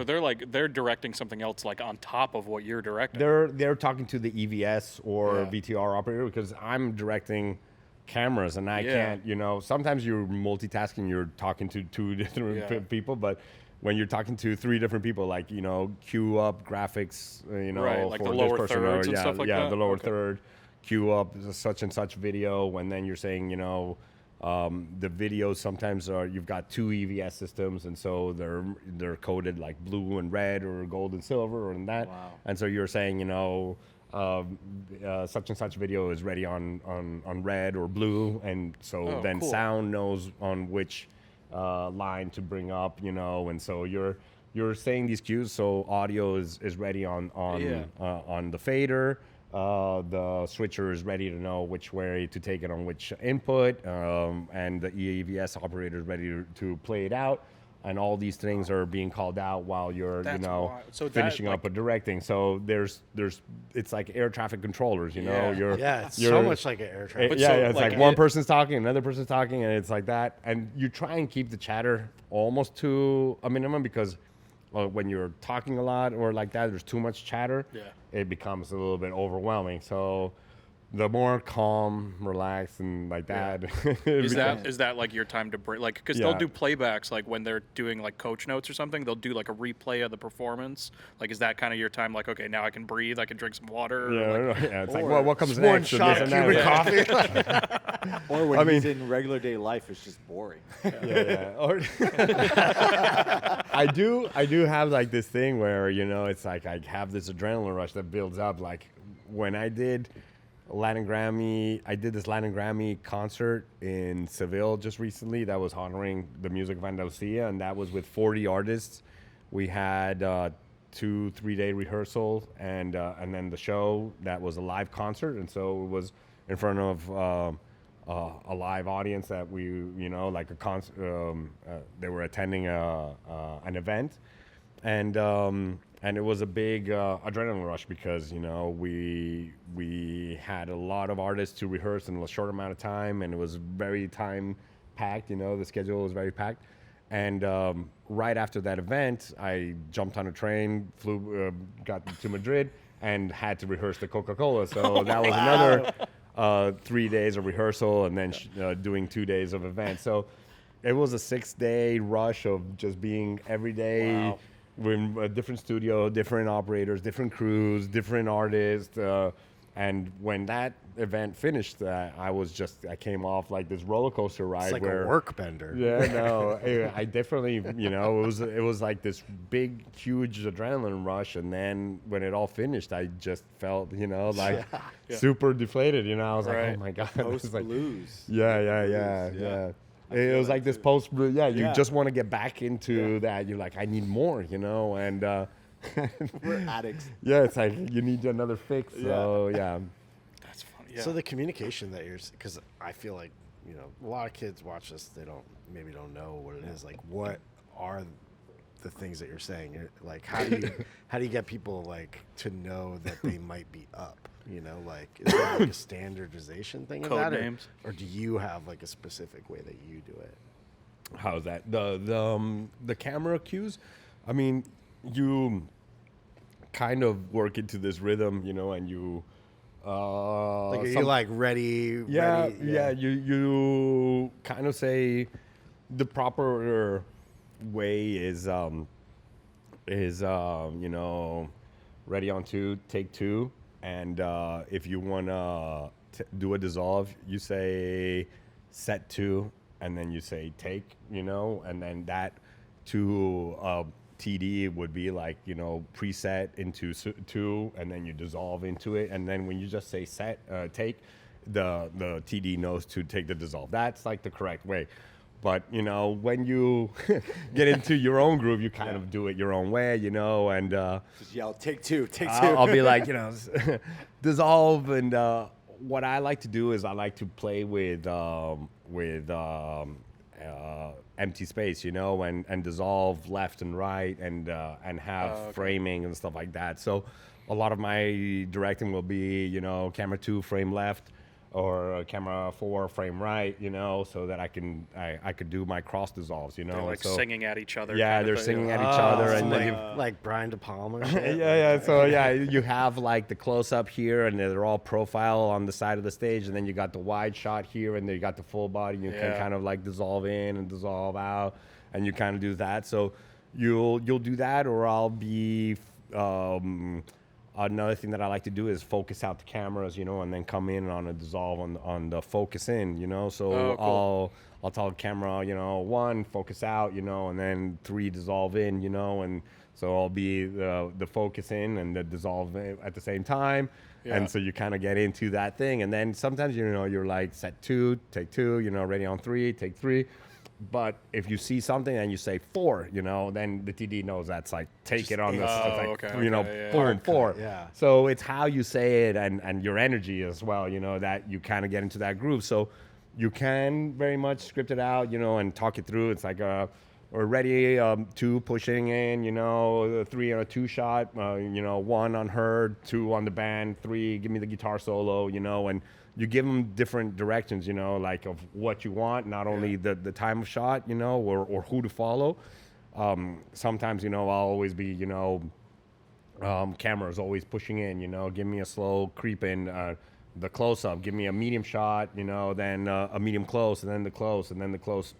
they're directing something else like on top of what you're directing. They're talking to the EVS or VTR operator, because I'm directing cameras and I can't. Sometimes you're multitasking. You're talking to 2 different people, but when you're talking to 3 different people, like queue up graphics, like for the lower this person, thirds and stuff like that. the lower third. Queue up such and such video, and then you're saying, the videos sometimes you've got 2 EVS systems, and so they're coded like blue and red or gold and silver and that. Wow. And so you're saying, such and such video is ready on red or blue, and so then cool. sound knows on which line to bring up, and so you're saying these cues, so audio is ready on the fader. The switcher is ready to know which way to take it on which input, and the EAVS operator is ready to play it out. And all these things are being called out while you're, That's wild. So that, finishing up like- or directing. So it's like air traffic controllers, you know. Yeah. It's so much like an air traffic. But Yeah, so, yeah, it's like, like one it- person's talking, another person's talking, and it's like that. And you try and keep the chatter almost to a minimum because when you're talking a lot or like that, there's too much chatter. Yeah. It becomes a little bit overwhelming. So the more calm, relaxed, and like that. Is that like your time to break? Like, because they'll Yeah. do playbacks, like when they're doing like coach notes or something, they'll do like a replay of the performance. Like, is that kind of your time? Like, okay, now I can breathe, I can drink some water. Yeah, or, like, yeah, it's like Or what comes one next? and shot this of and that. Cuban Yeah. coffee. Or when I he's mean- in regular day life, it's just boring. Yeah. Or I do have like this thing where it's like I have this adrenaline rush that builds up. Like when I did I did this Latin Grammy concert in Seville just recently. That was honoring the music of Andalusia, and that was with 40 artists. We had 2-3 day rehearsal, and then the show that was a live concert, and so it was in front of a live audience that we, like a concert. They were attending an event, and it was a big adrenaline rush because we had a lot of artists to rehearse in a short amount of time, and it was very time packed. The schedule was very packed. And right after that event, I jumped on a train, got to Madrid, and had to rehearse the Coca-Cola. So that was another 3 days of rehearsal, and then doing 2 days of events. So it was a 6-day rush of just being every day. Wow. With a different studio, different operators, different crews, different artists. And when that event finished, I came off like this roller coaster ride. It's like where, a work bender. Yeah, no, I definitely, it was like this big, huge adrenaline rush. And then when it all finished, I just felt, super deflated. I was like, Right. oh my God. Post It's like, blues. yeah. I It feel was that like this too. post, you Yeah. just want to get back into that. You're like, I need more, and We're addicts. yeah, it's like you need another fix. So yeah, that's funny. Yeah. So the communication that because I feel like a lot of kids watch this, they maybe don't know what it is. Like, what are the things that you're saying? Like, how do you get people like to know that they might be up? Like, is there like a standardization thing of Code that, names? or do you have like a specific way that you do it? how's that? The camera cues. I mean, you kind of work into this rhythm, and you. Like, are you some- like ready? Yeah, ready? yeah. You kind of say the proper way is ready on 2, take 2, and if you wanna do a dissolve, you say set 2, and then you say take, and then that to TD would be like preset into 2, and then you dissolve into it, and then when you just say set take, the TD knows to take the dissolve. That's like the correct way. But when you get into your own groove, you kind of do it your own way, and Just yell, take 2, take 2. I'll be like, dissolve. And what I like to do is I like to play with empty space, and dissolve left and right, and have framing and stuff like that. So a lot of my directing will be, camera 2 frame left, or camera 4 frame right, so that I could do my cross dissolves, They're like so, singing at each other. Yeah, kind of they're thing. singing at each other, and then like Brian De Palma. Shit. yeah. So yeah, you have like the close up here, and they're all profile on the side of the stage, and then you got the wide shot here, and then you got the full body. You can Yeah. kind of like dissolve in and dissolve out, and you kind of do that. So you'll do that, or I'll be. Another thing that I like to do is focus out the cameras, and then come in on a dissolve on the focus in, So Oh, cool. I'll tell the camera, 1 focus out, and then 3 dissolve in, and so I'll be the focus in and the dissolve at the same time, Yeah. and so you kind of get into that thing, and then sometimes you're like set 2, take 2, ready on 3, take 3. But if you see something and you say 4, then the TD knows that's like take it on this, boom, 4. Yeah. So it's how you say it and your energy as well, that you kind of get into that groove. So you can very much script it out, and talk it through. It's like we're ready, 2 pushing in, 3 on a 2 shot, 1 on her, 2 on the band, 3, give me the guitar solo, and you give them different directions, like of what you want, not only the time of shot, or who to follow. Sometimes, I'll always be, cameras always pushing in, give me a slow creep in, the close up, give me a medium shot, then a medium close, and then the close, and then the close,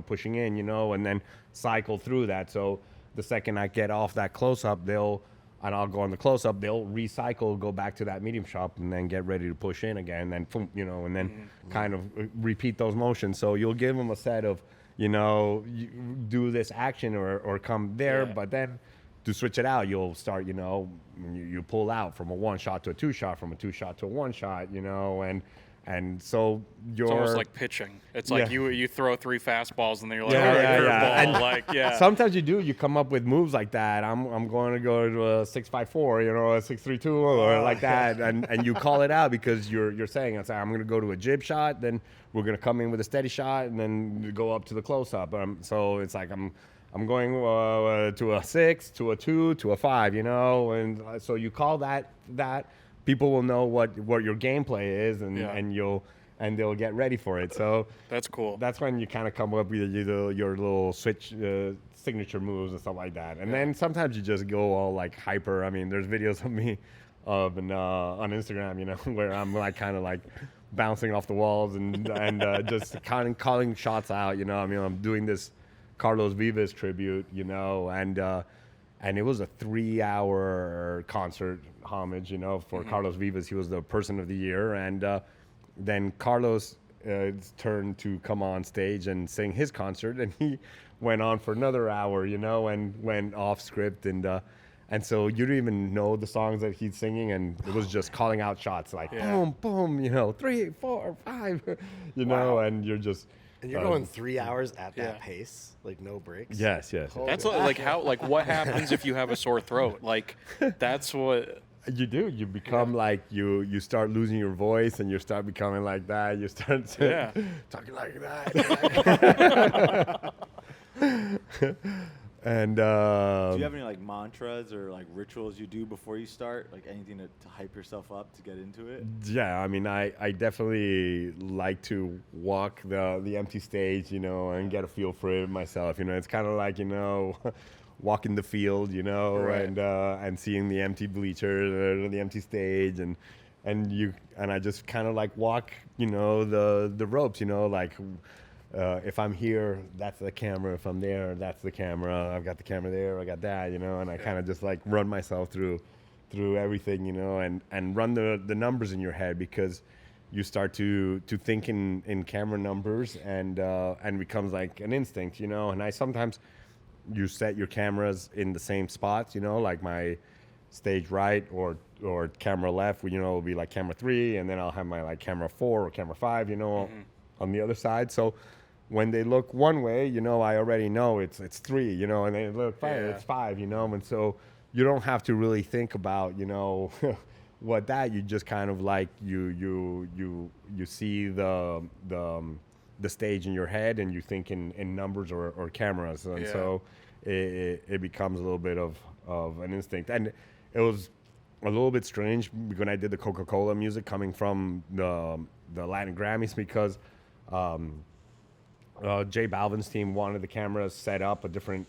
pushing in, and then cycle through that. So the second I get off that close up, and I'll go on the close up, they'll recycle, go back to that medium shot, and then get ready to push in again, and then, and then kind of repeat those motions. So you'll give them a set of, you do this action or come there, but then to switch it out, you'll start, you pull out from a 1 shot to a 2 shot, from a 2 shot to a 1 shot, and so you're... It's almost like pitching. It's like you throw 3 fastballs and then you're like, curveball. Sometimes you come up with moves like that. I'm going to go to a 6-5-4, a 6-3-2 or like that, and you call it out because you're saying, I'm going to go to a jib shot, then we're going to come in with a steady shot, and then go up to the close up. So it's like I'm going to a 6, to a 2, to a 5, and so you call that. People will know what your gameplay is, and they'll get ready for it. So that's cool. That's when you kind of come up with your little switch signature moves and stuff like that. And then sometimes you just go all like hyper. I mean, there's videos of me on Instagram, where I'm like kind of like bouncing off the walls and just kind of calling shots out. I'm doing this Carlos Vives tribute, and it was a 3-hour concert homage, for Carlos Vives. He was the person of the year. And then Carlos turned to come on stage and sing his concert. And he went on for another hour, and went off script. And so you don't even know the songs that he's singing. And it was just calling out shots like boom, boom, 3, 4, 5, and you're just... And you're going 3 hours at that pace, like no breaks. Yes. That's like what happens if you have a sore throat? Like, that's what you do. You become like you start losing your voice, and you start becoming like that. You start talking like that. And do you have any like mantras or like rituals you do before you start? Like anything to hype yourself up to get into it? Yeah, I mean, I definitely like to walk the empty stage, and get a feel for it myself. It's kind of like, walking the field, Right. and seeing the empty bleachers or the empty stage, and I just kind of like walk, the ropes, like. If I'm here, that's the camera. If I'm there, that's the camera. I've got the camera there. I got that, and I kind of just like run myself through everything, and run the numbers in your head, because you start to think in camera numbers, and becomes like an instinct, and I sometimes you set your cameras in the same spots, like my stage right or camera left, will be like camera 3, and then I'll have my like camera 4 or camera 5, on the other side. So when they look one way, I already know it's 3, and they look 5, it's 5, and so you don't have to really think about, what that. You just kind of like you see the stage in your head, and you think in numbers or cameras, and so it becomes a little bit of an instinct. And it was a little bit strange when I did the Coca-Cola music coming from the Latin Grammys, because J Balvin's team wanted the cameras set up the different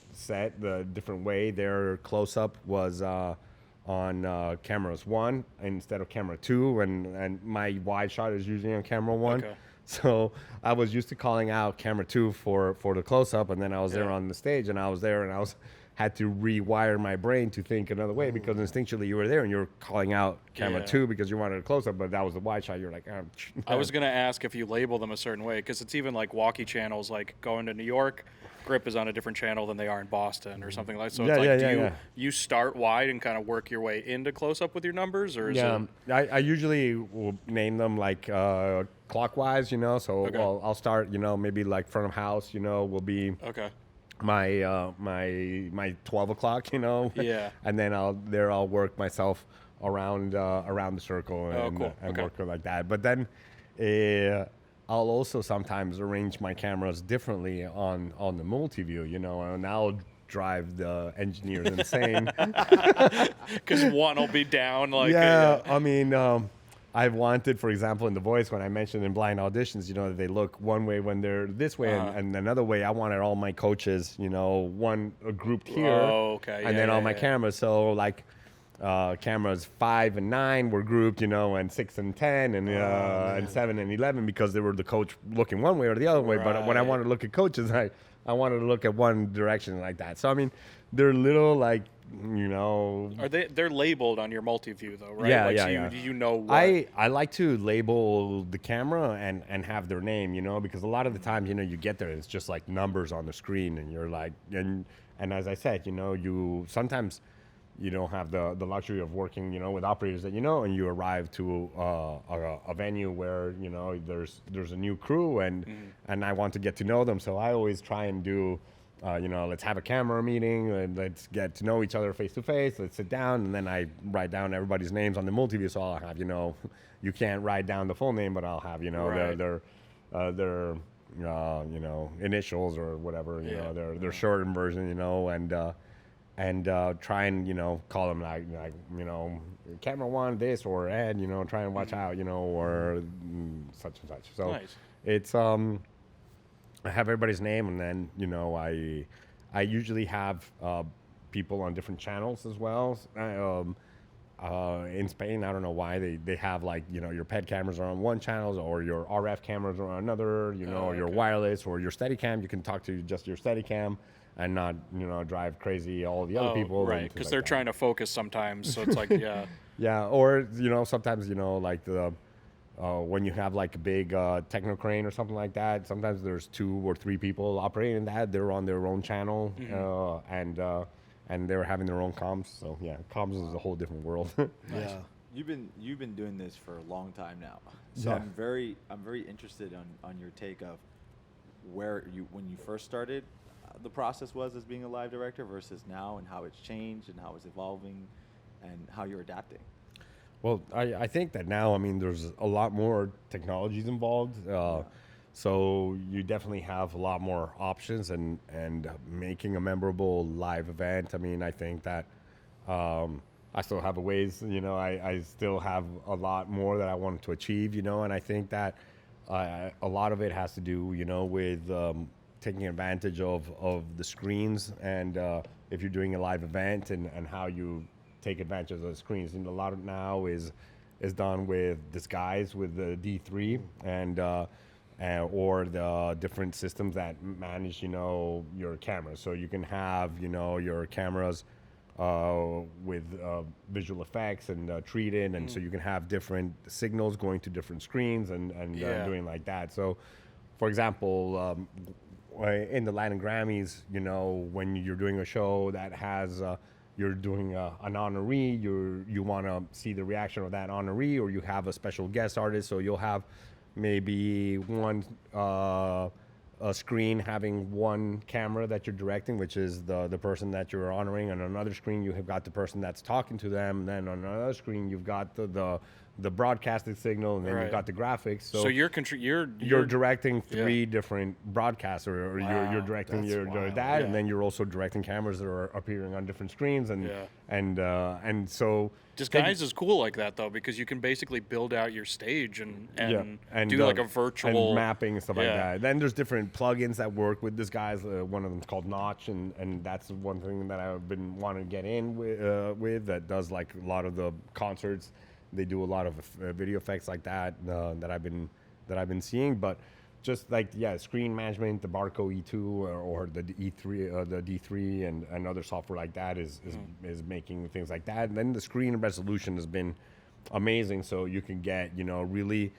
way. Their close-up was on cameras 1 instead of camera 2, and my wide shot is usually on camera 1. Okay. So I was used to calling out camera 2 for the close-up, and then I was there on the stage, and I had to rewire my brain to think another way, because instinctually you were there and you were calling out camera 2 because you wanted a close-up, but that was the wide shot. You're like, oh. I was going to ask if you label them a certain way, because it's even like walkie channels, like going to New York, grip is on a different channel than they are in Boston or something like that. So it's like, you start wide and kind of work your way into close-up with your numbers, or is it? I usually will name them like clockwise, you know. So Okay. I'll start, you know, maybe like front of house, you know, will be Okay. my 12 o'clock, you know. Yeah. And then I'll work myself around the circle and cool. Okay. work like that. But then I'll also sometimes arrange my cameras differently on the multi-view, you know, and I'll drive the engineers insane. Because one will be down. Like, Yeah, I mean, I've wanted, for example, in The Voice, when I mentioned in blind auditions, you know, that they look one way when they're this way, and another way. I wanted all my coaches, you know, grouped here, Oh, okay. and Yeah, then all yeah, my yeah. cameras. So like, cameras 5 and 9 were grouped, you know, and 6 and 10, and 7 and 11 because they were the coach looking one way or the other way. But when I Right. wanted to look at coaches, I wanted to look at one direction like that. So I mean, they're little like, you know. Are they're labeled on your multi-view though, right? Yeah, like, yeah, so yeah. You know what. I like to label the camera and have their name, you know, because a lot of the times, you know, you get there, it's just like numbers on the screen, and you're like, and as I said, you know, you sometimes you don't have the luxury of working, you know, with operators that you know, and you arrive to a venue where, you know, there's a new crew, and I want to get to know them, so I always try and do. You know, let's have a camera meeting and let's get to know each other face to face. Let's sit down, and then I write down everybody's names on the multi-view. So I'll have, you know, you can't write down the full name, but I'll have, you know, Right. their you know, initials or whatever, you Yeah. know, their shortened version, you know, and try and, you know, call them like you know, camera one this or Ed, you know, try and watch out, you know, or such and such. So Nice. it's I have everybody's name, and then, you know, I usually have people on different channels as well. In Spain, I don't know why they have, like, you know, your pet cameras are on one channel, or your RF cameras are on another, you know, or your wireless or your Steadicam. You can talk to just your Steadicam and not, you know, drive crazy all the other people. Right, because they're trying to focus sometimes. So it's like, yeah. Yeah, or, you know, sometimes, you know, like when you have like a big techno crane or something like that, sometimes there's 2 or 3 people operating that. They're on their own channel, and they're having their own comms. So yeah, comms is a whole different world. Yeah. You've been doing this for a long time now, so Yeah. I'm very interested on your take of where when you first started, the process was as being a live director versus now, and how it's changed and how it's evolving, and how you're adapting. Well, I think that now, I mean, there's a lot more technologies involved. So you definitely have a lot more options, and making a memorable live event. I mean, I think that I still have a ways, you know, I still have a lot more that I want to achieve, you know, and I think that a lot of it has to do, you know, with taking advantage of the screens, and if you're doing a live event, and how you take advantage of the screens. And a lot of now is done with disguise with the D3 and or the different systems that manage, you know, your cameras. So you can have, you know, your cameras with visual effects and treated, and so you can have different signals going to different screens, and doing like that. So, for example, in the Latin Grammys, you know, when you're doing a show that has you're doing an honoree, you want to see the reaction of that honoree, or you have a special guest artist, so you'll have maybe one a screen having one camera that you're directing, which is the person that you're honoring. On another screen, you have got the person that's talking to them. And then on another screen, you've got the broadcasting signal, and then you've got the graphics. So you're directing 3 different broadcasts, or you're directing That's your wild. that, and then you're also directing cameras that are appearing on different screens, and so Disguise is cool like that though, because you can basically build out your stage and do like a virtual and mapping and stuff like that. Then there's different plugins that work with Disguise. One of them is called Notch, and that's one thing that I've been wanting to get in with that does like a lot of the concerts. They do a lot of video effects like that that I've been seeing, but just like screen management, the Barco E2 or the E3, the D3, and other software like that is making things like that. And then the screen resolution has been amazing, so you can get, you know, really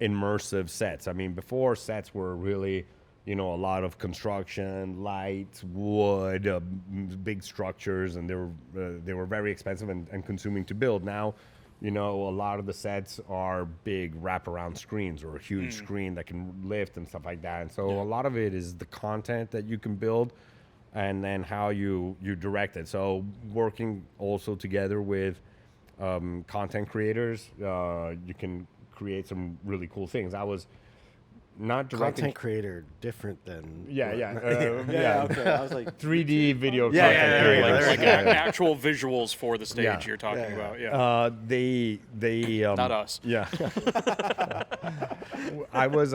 immersive sets. I mean, before, sets were really, you know, a lot of construction, lights, wood, big structures, and they were very expensive and consuming to build. Now you know, a lot of the sets are big wraparound screens or a huge screen that can lift and stuff like that. And so a lot of it is the content that you can build and then how you direct it. So working also together with content creators, you can create some really cool things. I was not directing. Content creator different than Yeah. Okay. I was like 3D video Yeah, content yeah, creators. yeah, Like yeah. actual visuals for the stage Yeah. you're talking Yeah, about. Yeah. They Not us. Yeah. I was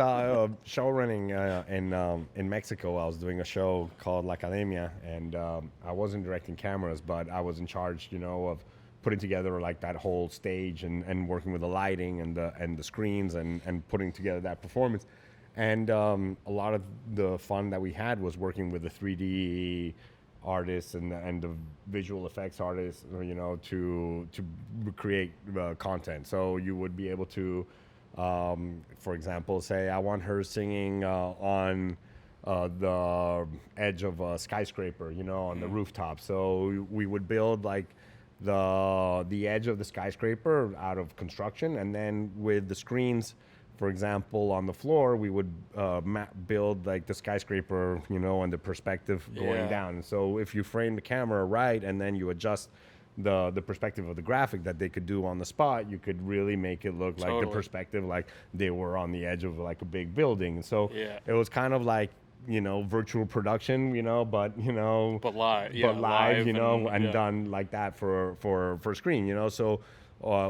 show running in Mexico. I was doing a show called La Academia, and I wasn't directing cameras, but I was in charge, you know, of putting together like that whole stage and working with the lighting and the screens and putting together that performance. And a lot of the fun that we had was working with the 3D artists and the visual effects artists, you know, to create content. So you would be able to, for example, say, I want her singing on the edge of a skyscraper, you know, on the rooftop. So we would build like the edge of the skyscraper out of construction, and then with the screens, for example, on the floor, we would build like the skyscraper, you know, and the perspective going down. And so if you frame the camera right and then you adjust the perspective of the graphic that they could do on the spot, you could really make it look like the perspective like they were on the edge of like a big building. And so it was kind of like, you know, virtual production, you know, but live, you know, and done like that for screen, you know. So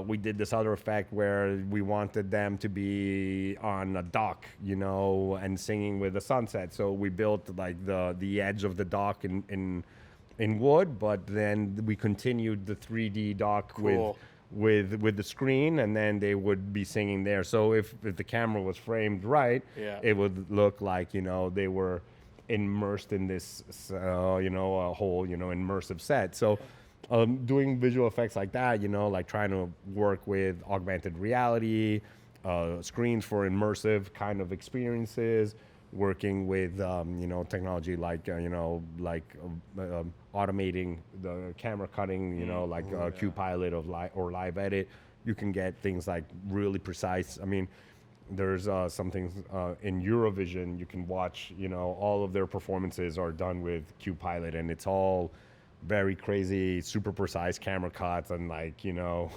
we did this other effect where we wanted them to be on a dock, you know, and singing with the sunset. So we built like the edge of the dock in wood, but then we continued the 3D dock with the screen, and then they would be singing there. So if the camera was framed right, it would look like, you know, they were immersed in this, you know, a whole, you know, immersive set. So doing visual effects like that, you know, like trying to work with augmented reality, screens for immersive kind of experiences, working with, you know, technology like, you know, like automating the camera cutting, you know, like QPilot or Live Edit. You can get things like really precise. I mean, there's some things in Eurovision you can watch, you know, all of their performances are done with QPilot, and it's all very crazy, super precise camera cuts, and like, you know,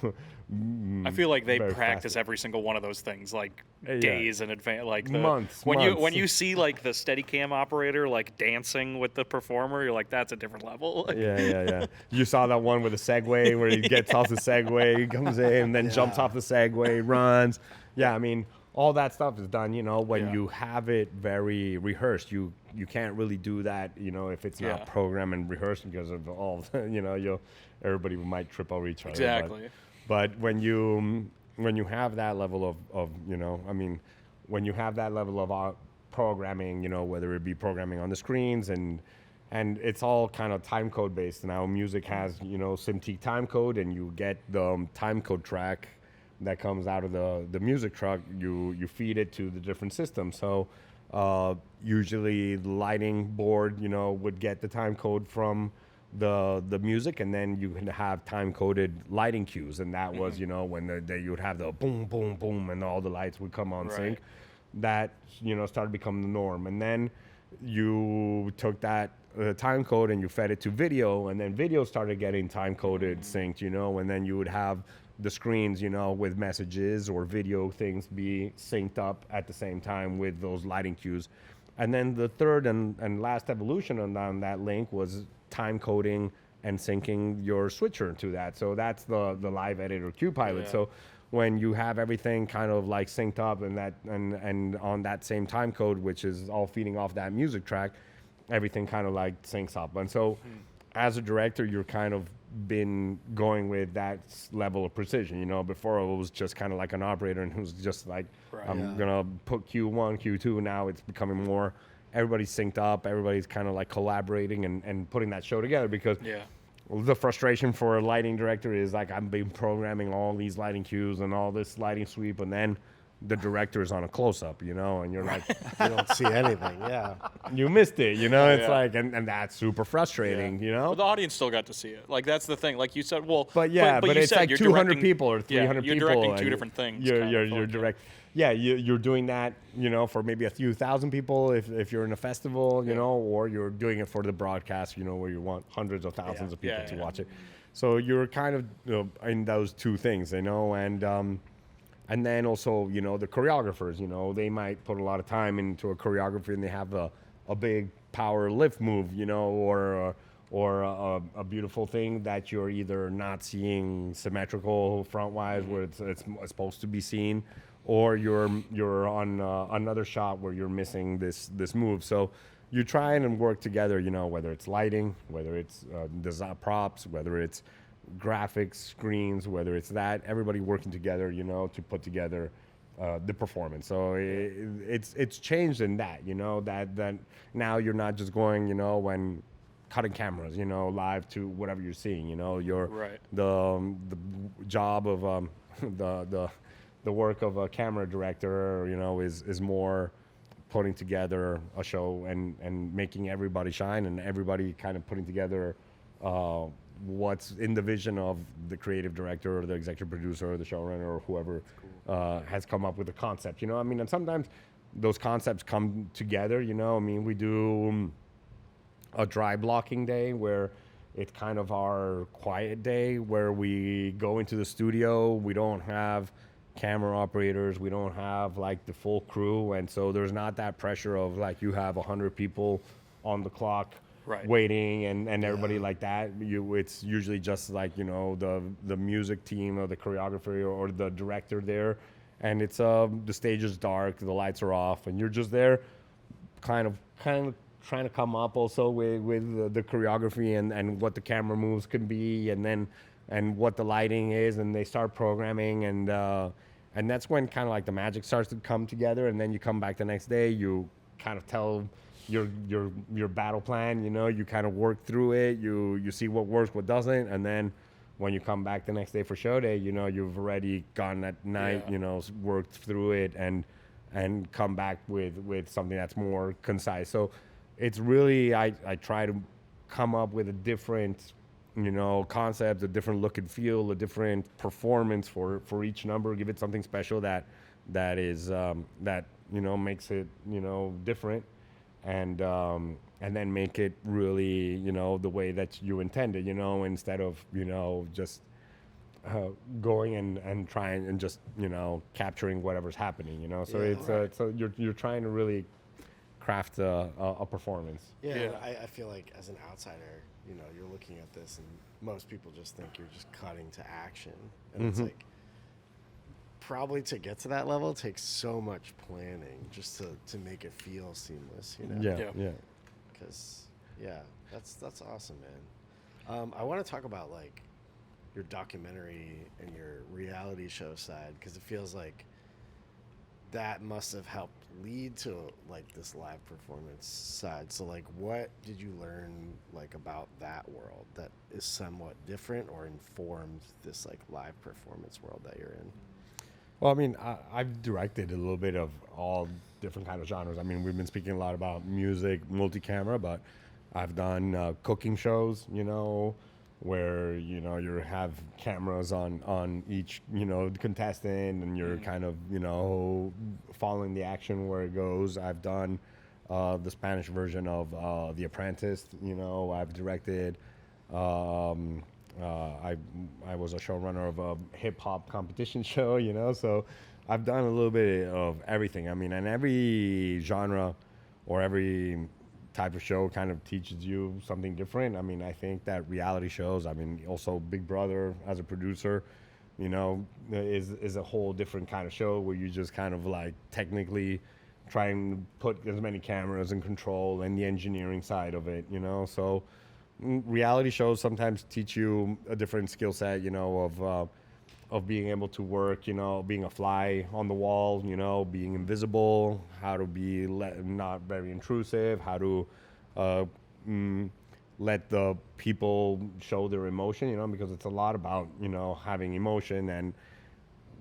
I feel like they very practice fast. every single one of those things like days in advance, like Months. when you see like the Steadicam operator like dancing with the performer, you're like, that's a different level. Yeah. You saw that one with the Segway where he gets off the Segway, he comes in, and then jumps off the Segway, runs. Yeah, I mean, all that stuff is done, you know, when you have it very rehearsed. You can't really do that, you know, if it's not programmed and rehearsed, because of all, you know, everybody might trip over each other. Exactly. But when you have that level of, you know, I mean, when you have that level of programming, you know, whether it be programming on the screens and it's all kind of time code based. Now music has, you know, Simteak time code, and you get the time code track that comes out of the music truck. You feed it to the different systems. So usually the lighting board, you know, would get the time code from the music, and then you can have time coded lighting cues, and that was, you know, when you would have the boom boom boom and all the lights would come on sync. That, you know, started becoming the norm. And then you took that time code and you fed it to video, and then video started getting time coded synced, you know, and then you would have the screens, you know, with messages or video things be synced up at the same time with those lighting cues. And then the third and last evolution on that link was time coding and syncing your switcher to that. So that's the Live Edit or QPilot. So when you have everything kind of like synced up and on that same time code, which is all feeding off that music track, everything kind of like syncs up. And so as a director, you're kind of been going with that level of precision. You know, before it was just kind of like an operator and it was just like, I'm gonna put Q1, Q2. Now it's becoming more, everybody's synced up, everybody's kind of like collaborating and putting that show together, because the frustration for a lighting director is like, I've been programming all these lighting cues and all this lighting sweep, and then the director is on a close-up, you know, and you're like, You don't see anything. Yeah. you missed it, you know. It's Yeah. like, and that's super frustrating, you know. Well, the audience still got to see it. Like that's the thing. Like you said, well, But yeah, but you it's said like you're 200 directing- people or 300 you're people. directing and two different things. You're kind you're, of, you're like, direct. Yeah, you're doing that, you know, for maybe a few thousand people if you're in a festival, you know, or you're doing it for the broadcast, you know, where you want hundreds of thousands of people Yeah, to yeah. watch it. So you're kind of in those two things, you know, and then also, you know, the choreographers, you know, they might put a lot of time into a choreography and they have a big power lift move, you know, or a beautiful thing that you're either not seeing symmetrical front-wise where it's supposed to be seen, or you're on another shot where you're missing this move. So you try and work together, you know, whether it's lighting, whether it's design props, whether it's graphics, screens, whether it's that, everybody working together, you know, to put together the performance. So it's changed in that, you know, that now you're not just going, you know, when cutting cameras, you know, live to whatever you're seeing, you know, Right. the job of the work of a camera director, you know, is more putting together a show and making everybody shine and everybody kind of putting together what's in the vision of the creative director or the executive producer or the showrunner or whoever has come up with the concept, you know. I mean, and sometimes those concepts come together, you know. I mean, we do a dry blocking day where it's kind of our quiet day where we go into the studio. We don't have camera operators. We don't have like the full crew. And so there's not that pressure of like you have 100 people on the clock Right. waiting and everybody like that. It's usually just like, you know, the music team or the choreographer or the director there. And it's the stage is dark, the lights are off, and you're just there kind of trying to come up also with the choreography and what the camera moves can be and what the lighting is, and they start programming and that's when kind of like the magic starts to come together. And then you come back the next day, you kind of tell your battle plan, you know, you kind of work through it, you see what works, what doesn't, and then when you come back the next day for show day, you know, you've already gone that night, you know, worked through it and come back with something that's more concise. So it's really, I try to come up with a different, you know, concept, a different look and feel, a different performance for each number, give it something special that is that, you know, makes it, you know, different, and then make it really, you know, the way that you intended, you know, instead of, you know, just going and trying and just, you know, capturing whatever's happening, you know. So it's so you're trying to really craft a performance. Yeah, Yeah. and I feel like as an outsider, you know, you're looking at this and most people just think you're just cutting to action. And it's like, probably to get to that level takes so much planning just to make it feel seamless, you know? Yeah. Because, yeah, that's awesome, man. I want to talk about, like, your documentary and your reality show side, because it feels like that must have helped lead to like this live performance side. So like, what did you learn like about that world that is somewhat different or informed this like live performance world that you're in? Well, I mean, I've directed a little bit of all different kind of genres. I mean, we've been speaking a lot about music, multi-camera, but I've done cooking shows, you know, where, you know, you have cameras on each, you know, contestant, and you're kind of, you know, following the action where it goes. I've done the Spanish version of The Apprentice, you know. I've directed, I was a showrunner of a hip-hop competition show, you know, so I've done a little bit of everything. I mean, and every genre or every type of show kind of teaches you something different. I mean, I think that reality shows, I mean, also Big Brother as a producer, you know, is a whole different kind of show where you just kind of like technically try and put as many cameras and control and the engineering side of it, you know. So reality shows sometimes teach you a different skill set, you know, of being able to work, you know, being a fly on the wall, you know, being invisible, how to be not very intrusive, how to let the people show their emotion, you know, because it's a lot about, you know, having emotion. And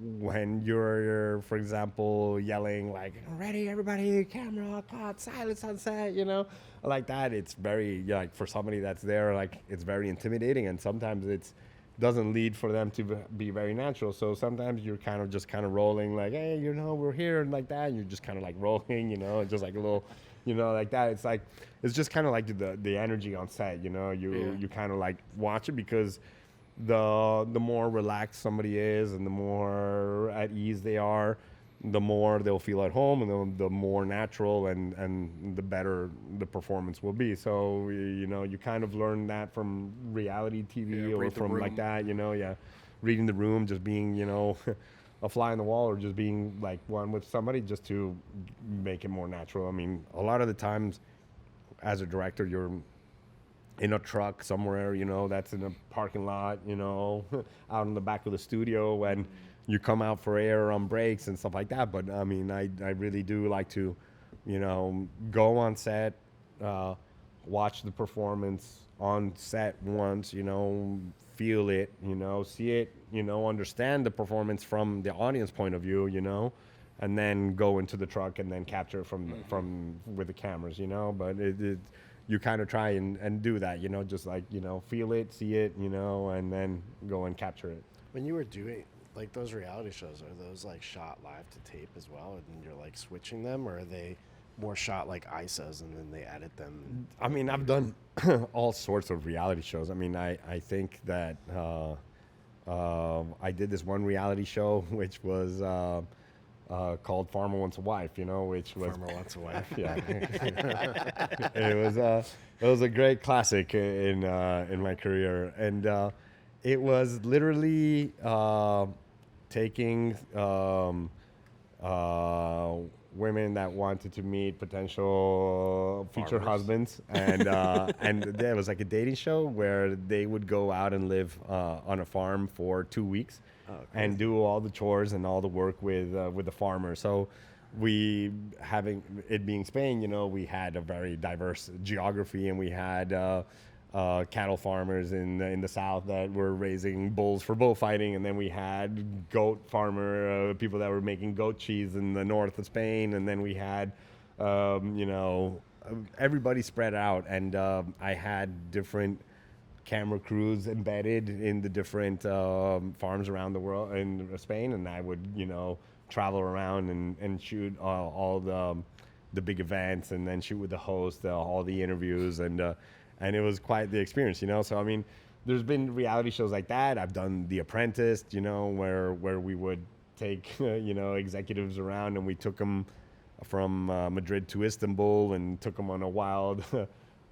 when you're, for example, yelling like, ready, everybody, camera, cut, silence on set, like that, it's very, like, for somebody that's there, like, it's very intimidating, and sometimes it's doesn't lead for them to be very natural. So sometimes you're kind of rolling like, hey, we're here, and like that, and you're just kind of like rolling, just like a little, like that. It's just kind of like the energy on set, you kind of like watch it, because the more relaxed somebody is and the more at ease they are, the more they'll feel at home, and the more natural and the better the performance will be. So, you kind of learn that from reality TV or from like that, reading the room, just being, a fly on the wall, or just being like one with somebody, just to make it more natural. I mean, a lot of the times as a director, you're in a truck somewhere, that's in a parking lot, out in the back of the studio, and you come out for air on breaks and stuff like that. But I mean, I really do like to, go on set, watch the performance on set once, feel it, see it, understand the performance from the audience point of view, and then go into the truck and then capture it from with the cameras, But you kind of try and do that, just like, feel it, see it, and then go and capture it. When you were doing like those reality shows, are those like shot live to tape as well, and you're like switching them, or are they more shot like ISOs and then they edit them? I mean, I've done all sorts of reality shows. I mean, I think that I did this one reality show which was called Farmer Wants a Wife, which was Farmer Wants a Wife. Yeah. It was a great classic in my career, and it was literally taking women that wanted to meet potential future husbands, and there was like a dating show where they would go out and live on a farm for 2 weeks. And do all the chores and all the work with the farmer. So we, having it being Spain, we had a very diverse geography, and we had cattle farmers in the south that were raising bulls for bullfighting, and then we had goat farmer people that were making goat cheese in the north of Spain, and then we had everybody spread out, and I had different camera crews embedded in the different farms around the world in Spain, and I would travel around and shoot all the big events, and then shoot with the host all the interviews, and it was quite the experience, So I mean, there's been reality shows like that. I've done The Apprentice, where we would take executives around, and we took them from Madrid to Istanbul and took them on a wild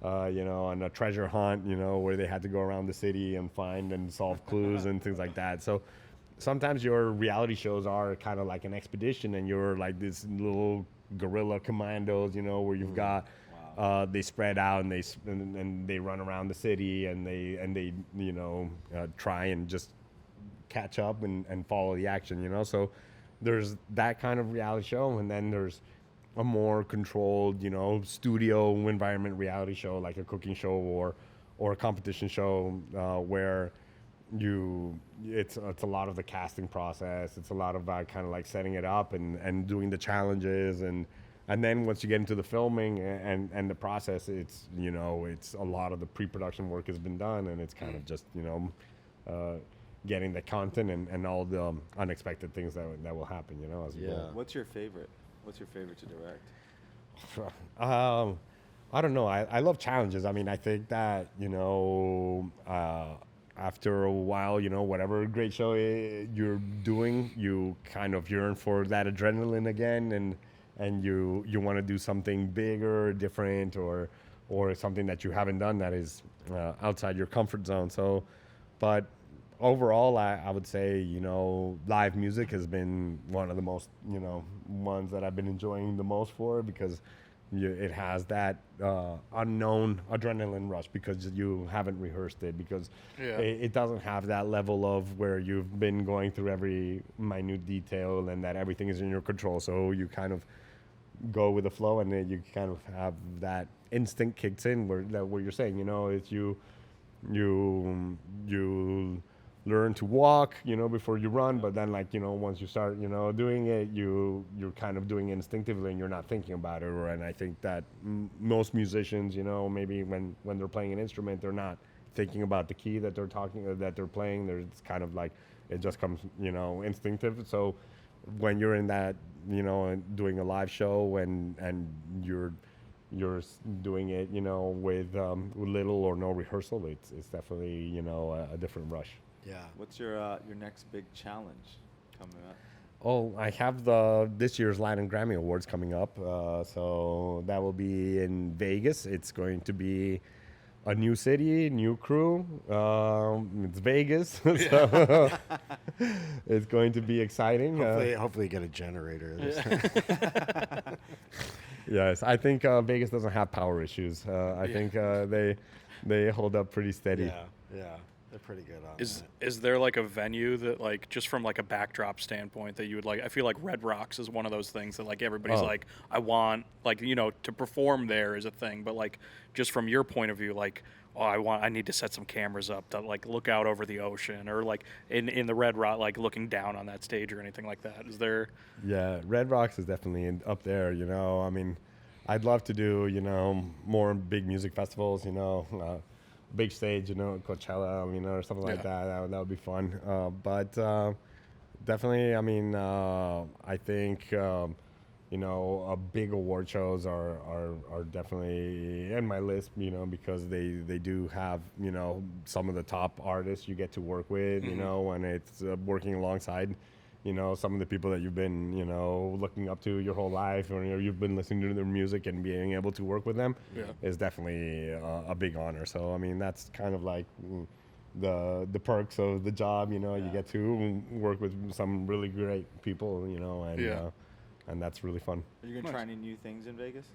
on a treasure hunt, where they had to go around the city and find and solve clues and things like that. So sometimes your reality shows are kind of like an expedition, and you're like this little guerrilla commandos, where you've got they spread out and they run around the city, and they try and just catch up and follow the action, So there's that kind of reality show, and then there's a more controlled, studio environment reality show, like a cooking show or a competition show, where it's a lot of the casting process. It's a lot of kind of like setting it up and doing the challenges, and then once you get into the filming and the process, it's it's a lot of the pre-production work has been done, and it's kind of just getting the content and all the unexpected things that will happen, as you go. What's your favorite? What's your favorite to direct? I don't know. I love challenges. I mean, I think that, after a while, whatever great show you're doing, you kind of yearn for that adrenaline again, and you want to do something bigger, different, or something that you haven't done that is outside your comfort zone. So, but overall, I would say, live music has been one of the most, ones that I've been enjoying the most for, because it has that unknown adrenaline rush, because you haven't rehearsed it, because it doesn't have that level of where you've been going through every minute detail and that everything is in your control. So you kind of go with the flow, and then you kind of have that instinct kicks in where you're saying, it's you learn to walk, before you run. But then, like, once you start, doing it, you're kind of doing it instinctively, and you're not thinking about it. And I think that most musicians, maybe when they're playing an instrument, they're not thinking about the key that they're playing. It's kind of like it just comes, instinctive. So when you're in that, doing a live show and you're doing it, with little or no rehearsal, it's definitely, a different rush. Yeah. What's your next big challenge coming up? Oh, I have this year's Latin Grammy Awards coming up, so that will be in Vegas. It's going to be a new city, new crew. It's Vegas, so it's going to be exciting. Hopefully you get a generator. Yes, I think Vegas doesn't have power issues. I think they hold up pretty steady. Yeah. They're pretty good on that. Is there like a venue that, like, just from like a backdrop standpoint, that you would like? I feel like Red Rocks is one of those things that, like, everybody's like, I want, like, to perform there is a thing, but like, just from your point of view, like, oh, I need to set some cameras up to like look out over the ocean, or like in the Red Rock, like looking down on that stage or anything like that. Is there? Yeah, Red Rocks is definitely up there. I mean, I'd love to do more big music festivals. Big stage, Coachella, or something like that. That would be fun. But definitely, I mean, I think a big award shows are definitely in my list, because they do have some of the top artists you get to work with, and it's working alongside some of the people that you've been, looking up to your whole life, or you've been listening to their music, and being able to work with them is definitely a big honor. So I mean, that's kind of like the perks of the job. You get to work with some really great people, and that's really fun. Are you gonna try any new things in Vegas?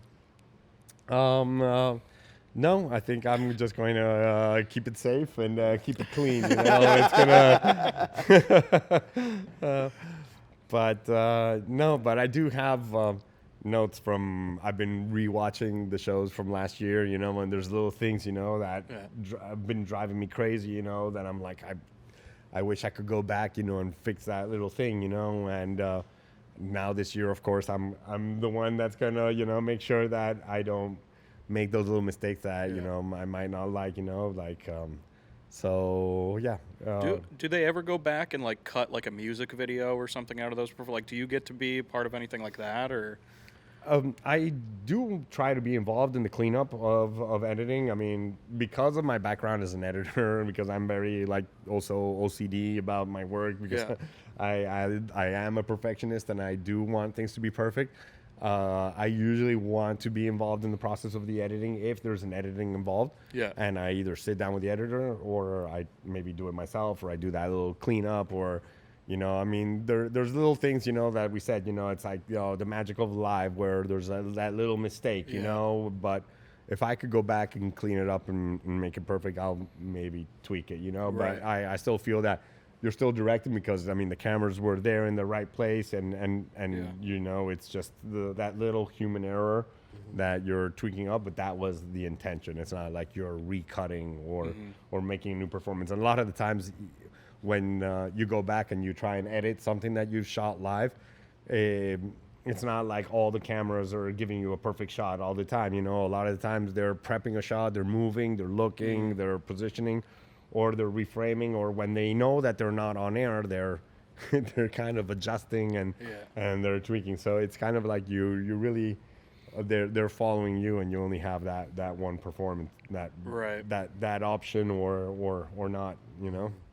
No, I think I'm just going to keep it safe and keep it clean. It's gonna. But I do have notes from. I've been rewatching the shows from last year. And there's little things, that have been driving me crazy. That I'm like, I wish I could go back, and fix that little thing. And now this year, of course, I'm the one that's gonna, make sure that I don't make those little mistakes that I might not like, so yeah. Do they ever go back and like cut like a music video or something out of those? Like, do you get to be part of anything like that, or? I do try to be involved in the cleanup of editing. I mean, because of my background as an editor, because I'm very also OCD about my work, because I am a perfectionist and I do want things to be perfect. I usually want to be involved in the process of the editing if there's an editing involved. Yeah. And I either sit down with the editor, or I maybe do it myself, or I do that little cleanup, or, I mean, there's little things, that we said, it's like, the magic of live, where there's that little mistake, but if I could go back and clean it up and make it perfect, I'll maybe tweak it, Right. But I still feel that you're still directing, because I mean the cameras were there in the right place, and it's just that little human error that you're tweaking up, but that was the intention. It's not like you're recutting or making a new performance. And a lot of the times when you go back and you try and edit something that you've shot live, it's not like all the cameras are giving you a perfect shot all the time. A lot of the times they're prepping a shot, they're moving, they're looking, they're positioning, or they're reframing, or when they know that they're not on air, they're kind of adjusting and they're tweaking. So it's kind of like you really they're following you, and you only have that one performance, that option or not.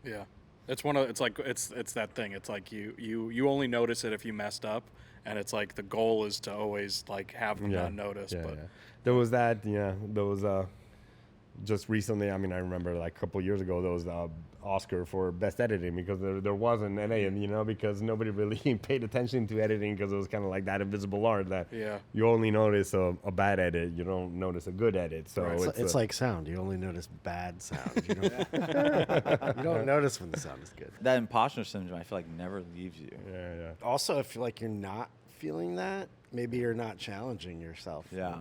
Yeah, it's it's that thing. It's like you only notice it if you messed up, and it's like the goal is to always like have them not notice. But there was that. There was just recently, I mean, I remember like a couple of years ago, there was the Oscar for best editing, because there wasn't any, because nobody really paid attention to editing, because it was kind of like that invisible art that you only notice a bad edit, you don't notice a good edit. So it's like sound. You only notice bad sound. You don't notice when the sound is good. That imposter syndrome, I feel like, never leaves you. Yeah. Also, if you're not feeling that, maybe you're not challenging yourself. Yeah.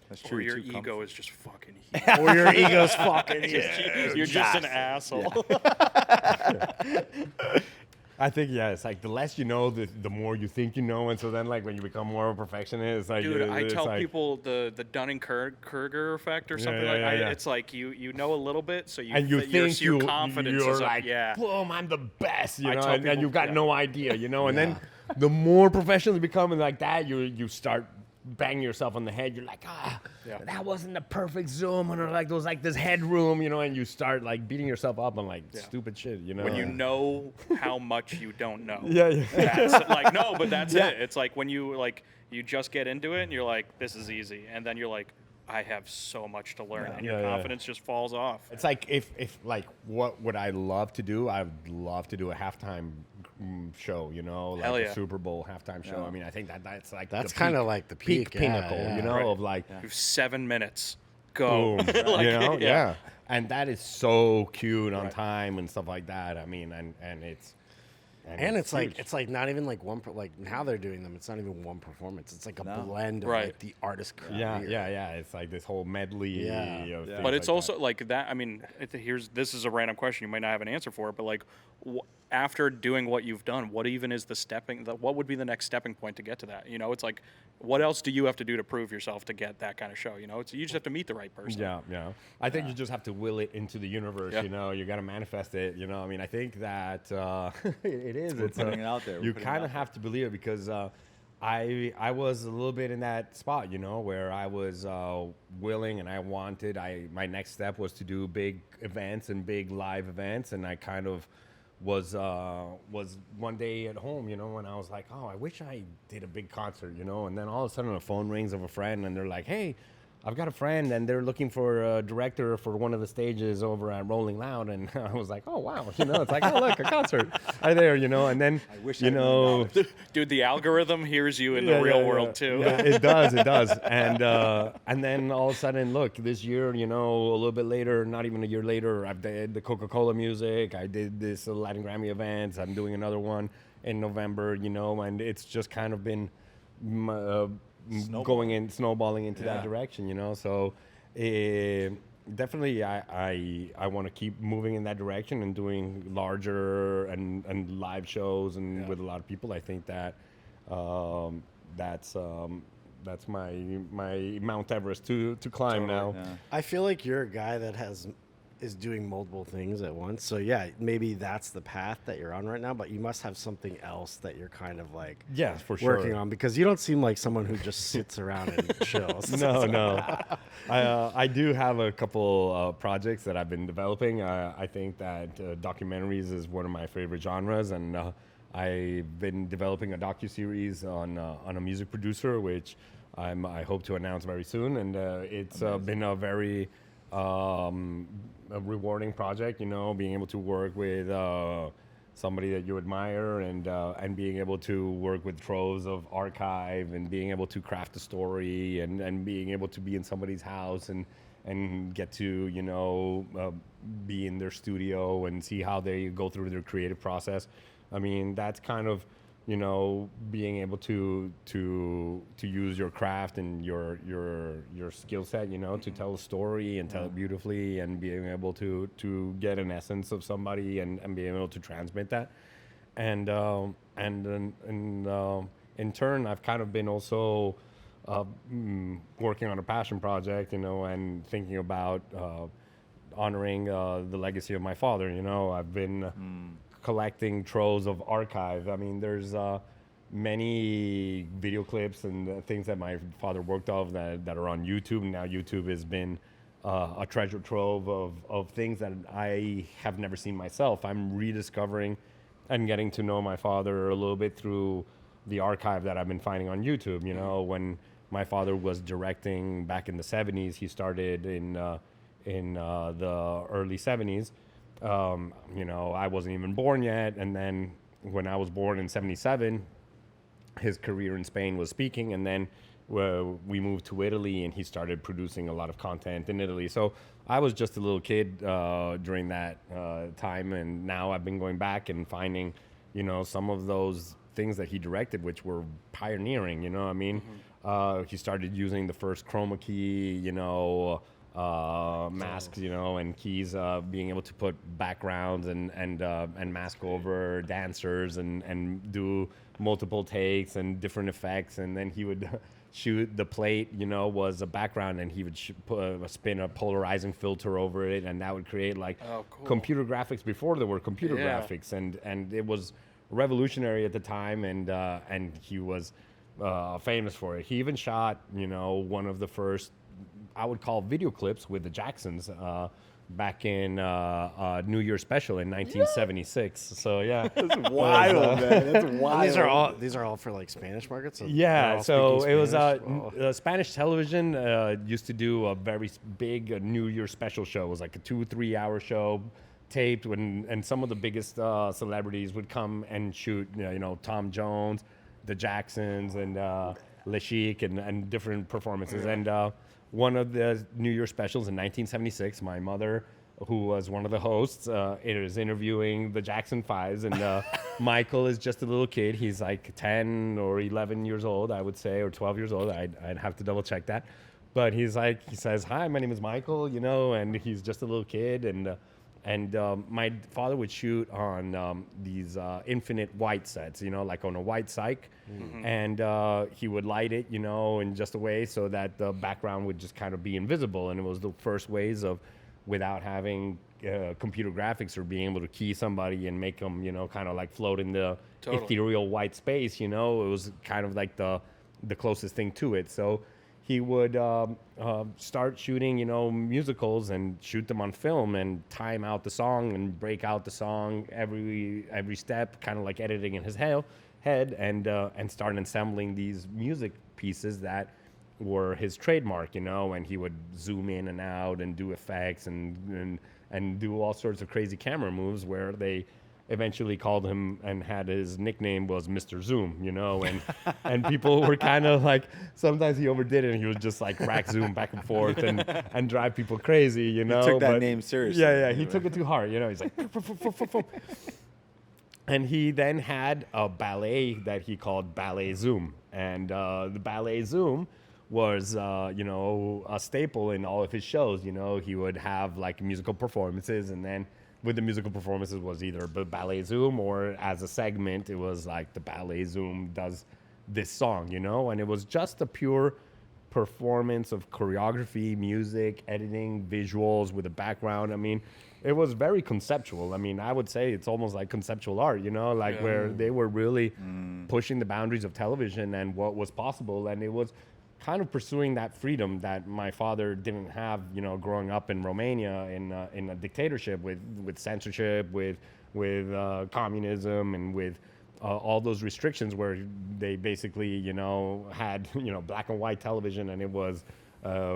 That's true. Or your too, ego is just fucking huge. Or your ego's fucking You're just an asshole. I think it's like the less you know, the more you think you know, and so then like when you become more of a perfectionist, it's like Dude, I it's tell like, people the Dunning-Kruger effect or something yeah. It's like you know a little bit, so you and you think your confidence you're is up. like, Yeah. boom, I'm the best, you I know, tell and people- you've got yeah. no idea, you know, and then the more professional you become and like that, you start banging yourself on the head. You're like, that wasn't the perfect zoom, and like there was like this headroom, you know, and you start like beating yourself up on like stupid shit, you know. When you know how much you don't know. yeah. That's like no, but that's it. It's like when you you just get into it and you're like, this is easy, and then you're like, I have so much to learn, and your confidence just falls off. It's like if like what would I love to do? I would love to do a halftime show, you know, like Hell yeah. a Super Bowl halftime show. I mean, I think that's like That's the kind of peak- like the peak peak pinnacle, yeah. you know, Right. of like You have 7 minutes. Go. boom, Like, you know, yeah. and that is so cute on time and stuff like that. I mean, and it's And huge. it's like not even like one like how they're doing them. It's not even one performance. It's like a blend of Right. like the artist career. yeah. It's like this whole medley. Yeah. Of things But it's like also like that. I mean, this is a random question. You might not have an answer for it, but like, after doing what you've done, what even is what would be the next stepping point to get to that? You know, it's like, what else do you have to do to prove yourself to get that kind of show? You know, you just have to meet the right person. Yeah. I think you just have to will it into the universe. Yeah. You know, you got to manifest it. You know, I mean, I think that it is. We're putting it out there. We're You putting it kind out of have to believe it because I was a little bit in that spot. You know, where I was willing and I wanted. My next step was to do big events and big live events, and I kind of was one day at home, you know, and I was like, oh, I wish I did a big concert, you know, and then all of a sudden a phone rings of a friend and they're like, hey, I've got a friend and they're looking for a director for one of the stages over at Rolling Loud, and I was like, oh wow, you know, it's like, oh look, a concert right there, you know, and then I wish you I knew know, about it. Dude, the algorithm hears you in the real world too. Yeah, it does, and then all of a sudden, look, this year, you know, a little bit later, not even a year later, I did the Coca-Cola music, I did this Latin Grammy events, I'm doing another one in November, you know, and it's just kind of been snowballing into that direction, you know. So definitely, I want to keep moving in that direction and doing larger and live shows and with a lot of people. I think that that's my Mount Everest to climb now. Yeah. I feel like you're a guy that is doing multiple things at once. So yeah, maybe that's the path that you're on right now, but you must have something else that you're kind of like Yeah, for sure. working on, because you don't seem like someone who just sits around and chills. No. I do have a couple projects that I've been developing. I think that documentaries is one of my favorite genres, and I've been developing a docuseries on a music producer, which I hope to announce very soon. And it's been a very a rewarding project, you know, being able to work with somebody that you admire and being able to work with troves of archive and being able to craft a story and being able to be in somebody's house and get to, you know, be in their studio and see how they go through their creative process. I mean, that's kind of, you know, being able to use your craft and your skill set, you know, to tell a story and tell it beautifully, and being able to get an essence of somebody and being able to transmit that. And in turn, I've kind of been also working on a passion project, you know, and thinking about honoring the legacy of my father. You know, I've been collecting troves of archive. I mean, there's many video clips and things that my father worked on that are on YouTube. And now YouTube has been a treasure trove of things that I have never seen myself. I'm rediscovering and getting to know my father a little bit through the archive that I've been finding on YouTube. You know, when my father was directing back in the 70s, he started in the early 70s. You know, I wasn't even born yet. And then when I was born in 77, his career in Spain was speaking. And then we moved to Italy and he started producing a lot of content in Italy. So I was just a little kid during that time. And now I've been going back and finding, you know, some of those things that he directed, which were pioneering, you know what I mean? He started using the first chroma key, masks, and keys, being able to put backgrounds and mask over dancers and do multiple takes and different effects. And then he would shoot the plate, was a background, and he would spin a polarizing filter over it, and that would create like computer graphics before there were computer graphics, and it was revolutionary at the time, and he was famous for it. He even shot, one of the first, I would call, video clips with the Jacksons back in New Year's Special in 1976. So yeah, That's wild, man. That's wild. And these are all for like Spanish markets. So yeah. So it was Spanish? Spanish television used to do a very big New Year's Special show. It was like a 2-3 hour show, taped, and some of the biggest celebrities would come and shoot. Tom Jones, the Jacksons, and Le Chic, and different performances. And one of the New Year's specials in 1976, my mother, who was one of the hosts, is interviewing the Jackson Fives, and Michael is just a little kid. He's like 10 or 11 years old, I would say, or 12 years old. I'd have to double check that. But he says, "Hi, my name is Michael," and he's just a little kid, and my father would shoot on these infinite white sets, like on a white cyc. Mm-hmm. And he would light it, in just a way so that the background would just kind of be invisible. And it was the first ways of, without having computer graphics or being able to key somebody and make them, kind of like float in the ethereal white space, it was kind of like the closest thing to it. So he would start shooting, musicals and shoot them on film and time out the song and break out the song every step, kind of like editing in his head, and start assembling these music pieces that were his trademark, and he would zoom in and out and do effects and do all sorts of crazy camera moves where they eventually called him and had his nickname was Mr. Zoom, and people were kind of like, sometimes he overdid it and he would just like rack zoom back and forth and drive people crazy, He took that name seriously. Yeah, he took it too hard, he's like, and he then had a ballet that he called Ballet Zoom, and the Ballet Zoom was, a staple in all of his shows. He would have like musical performances, and then with the musical performances was either Ballet Zoom, or as a segment, it was like the Ballet Zoom does this song, and it was just a pure performance of choreography, music, editing, visuals with a background. I mean, it was very conceptual. I mean, I would say it's almost like conceptual art, where they were really pushing the boundaries of television and what was possible, and it was kind of pursuing that freedom that my father didn't have, growing up in Romania in a dictatorship with censorship, with communism, and with all those restrictions where they basically, had, black and white television, and it was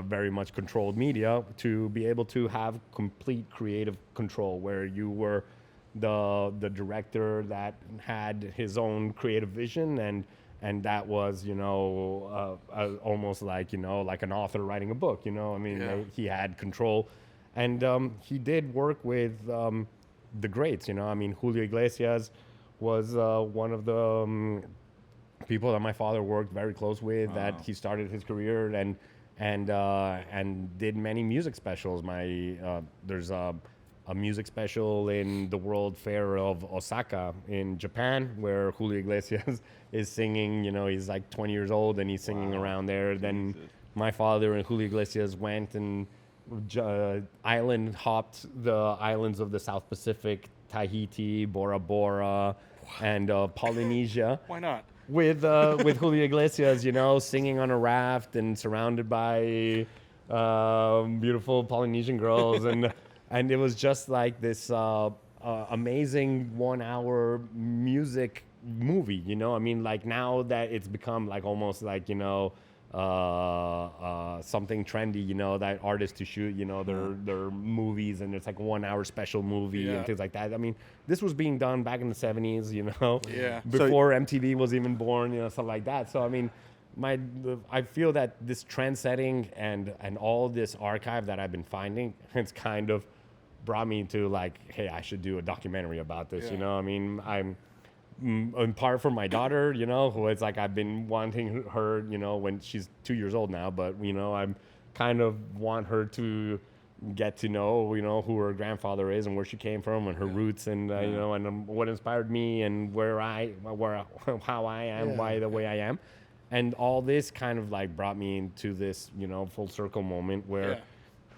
very much controlled media, to be able to have complete creative control where you were the director that had his own creative vision, and that was, almost like, like an author writing a book, he had control. And he did work with the greats, Julio Iglesias was one of the people that my father worked very close with, that he started his career and did many music specials. There's a music special in the World Fair of Osaka in Japan, where Julio Iglesias is singing. He's like 20 years old and he's singing around there. Jesus. Then my father and Julio Iglesias went and island hopped the islands of the South Pacific, Tahiti, Bora Bora, and Polynesia. Why not? With Julio Iglesias, singing on a raft and surrounded by beautiful Polynesian girls, and it was just like this amazing 1 hour music movie, like now that it's become like almost like, something trendy, that artists to shoot, their movies, and it's like 1 hour special movie and things like that. I mean, this was being done back in the 70s, before MTV was even born, stuff like that. So, I mean, I feel that this trend setting and all this archive that I've been finding, it's kind of brought me to like, hey, I should do a documentary about this. I mean, in part for my daughter, you know, who it's like I've been wanting her, you know, when she's 2 years old now, but you know, I'm kind of want her to get to know, you know, who her grandfather is and where she came from and her roots and you know, and what inspired me and how I am, why the way I am, and all this kind of like brought me into this, you know, full circle moment where.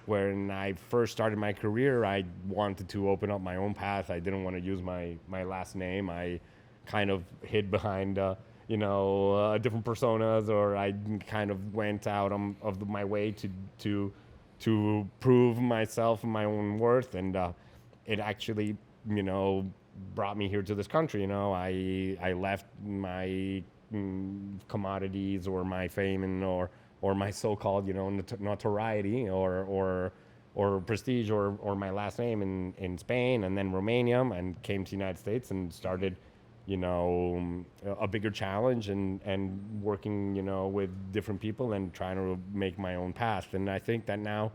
When I first started my career, I wanted to open up my own path. I didn't want to use my last name. I kind of hid behind, different personas, or I kind of went out of my way to prove myself and my own worth. And it actually, you know, brought me here to this country. You know, I left my commodities or my fame or my so-called, you know, notoriety or prestige or my last name in Spain and then Romania, and came to the United States and started, you know, a bigger challenge and working, you know, with different people and trying to make my own path. And I think that now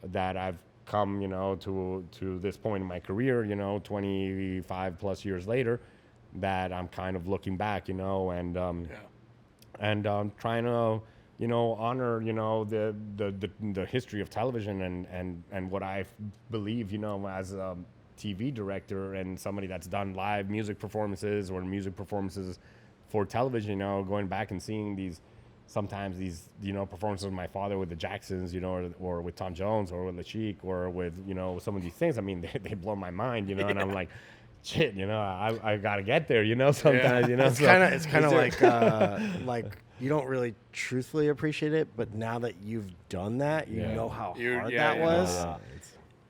that I've come, you know, to this point in my career, you know, 25 plus years later, that I'm kind of looking back, you know, and trying to, you know, honor, you know, the history of television and what I believe, you know, as a TV director and somebody that's done live music performances or music performances for television, you know, going back and seeing sometimes these, you know, performances of my father with the Jacksons, you know, or with Tom Jones or with the Chic or with, you know, some of these things. I mean, they blow my mind, you know, and I'm like, shit, you know, I gotta get there, you know, sometimes, you know. It's kind of like you don't really truthfully appreciate it, but now that you've done that, you know how hard that was.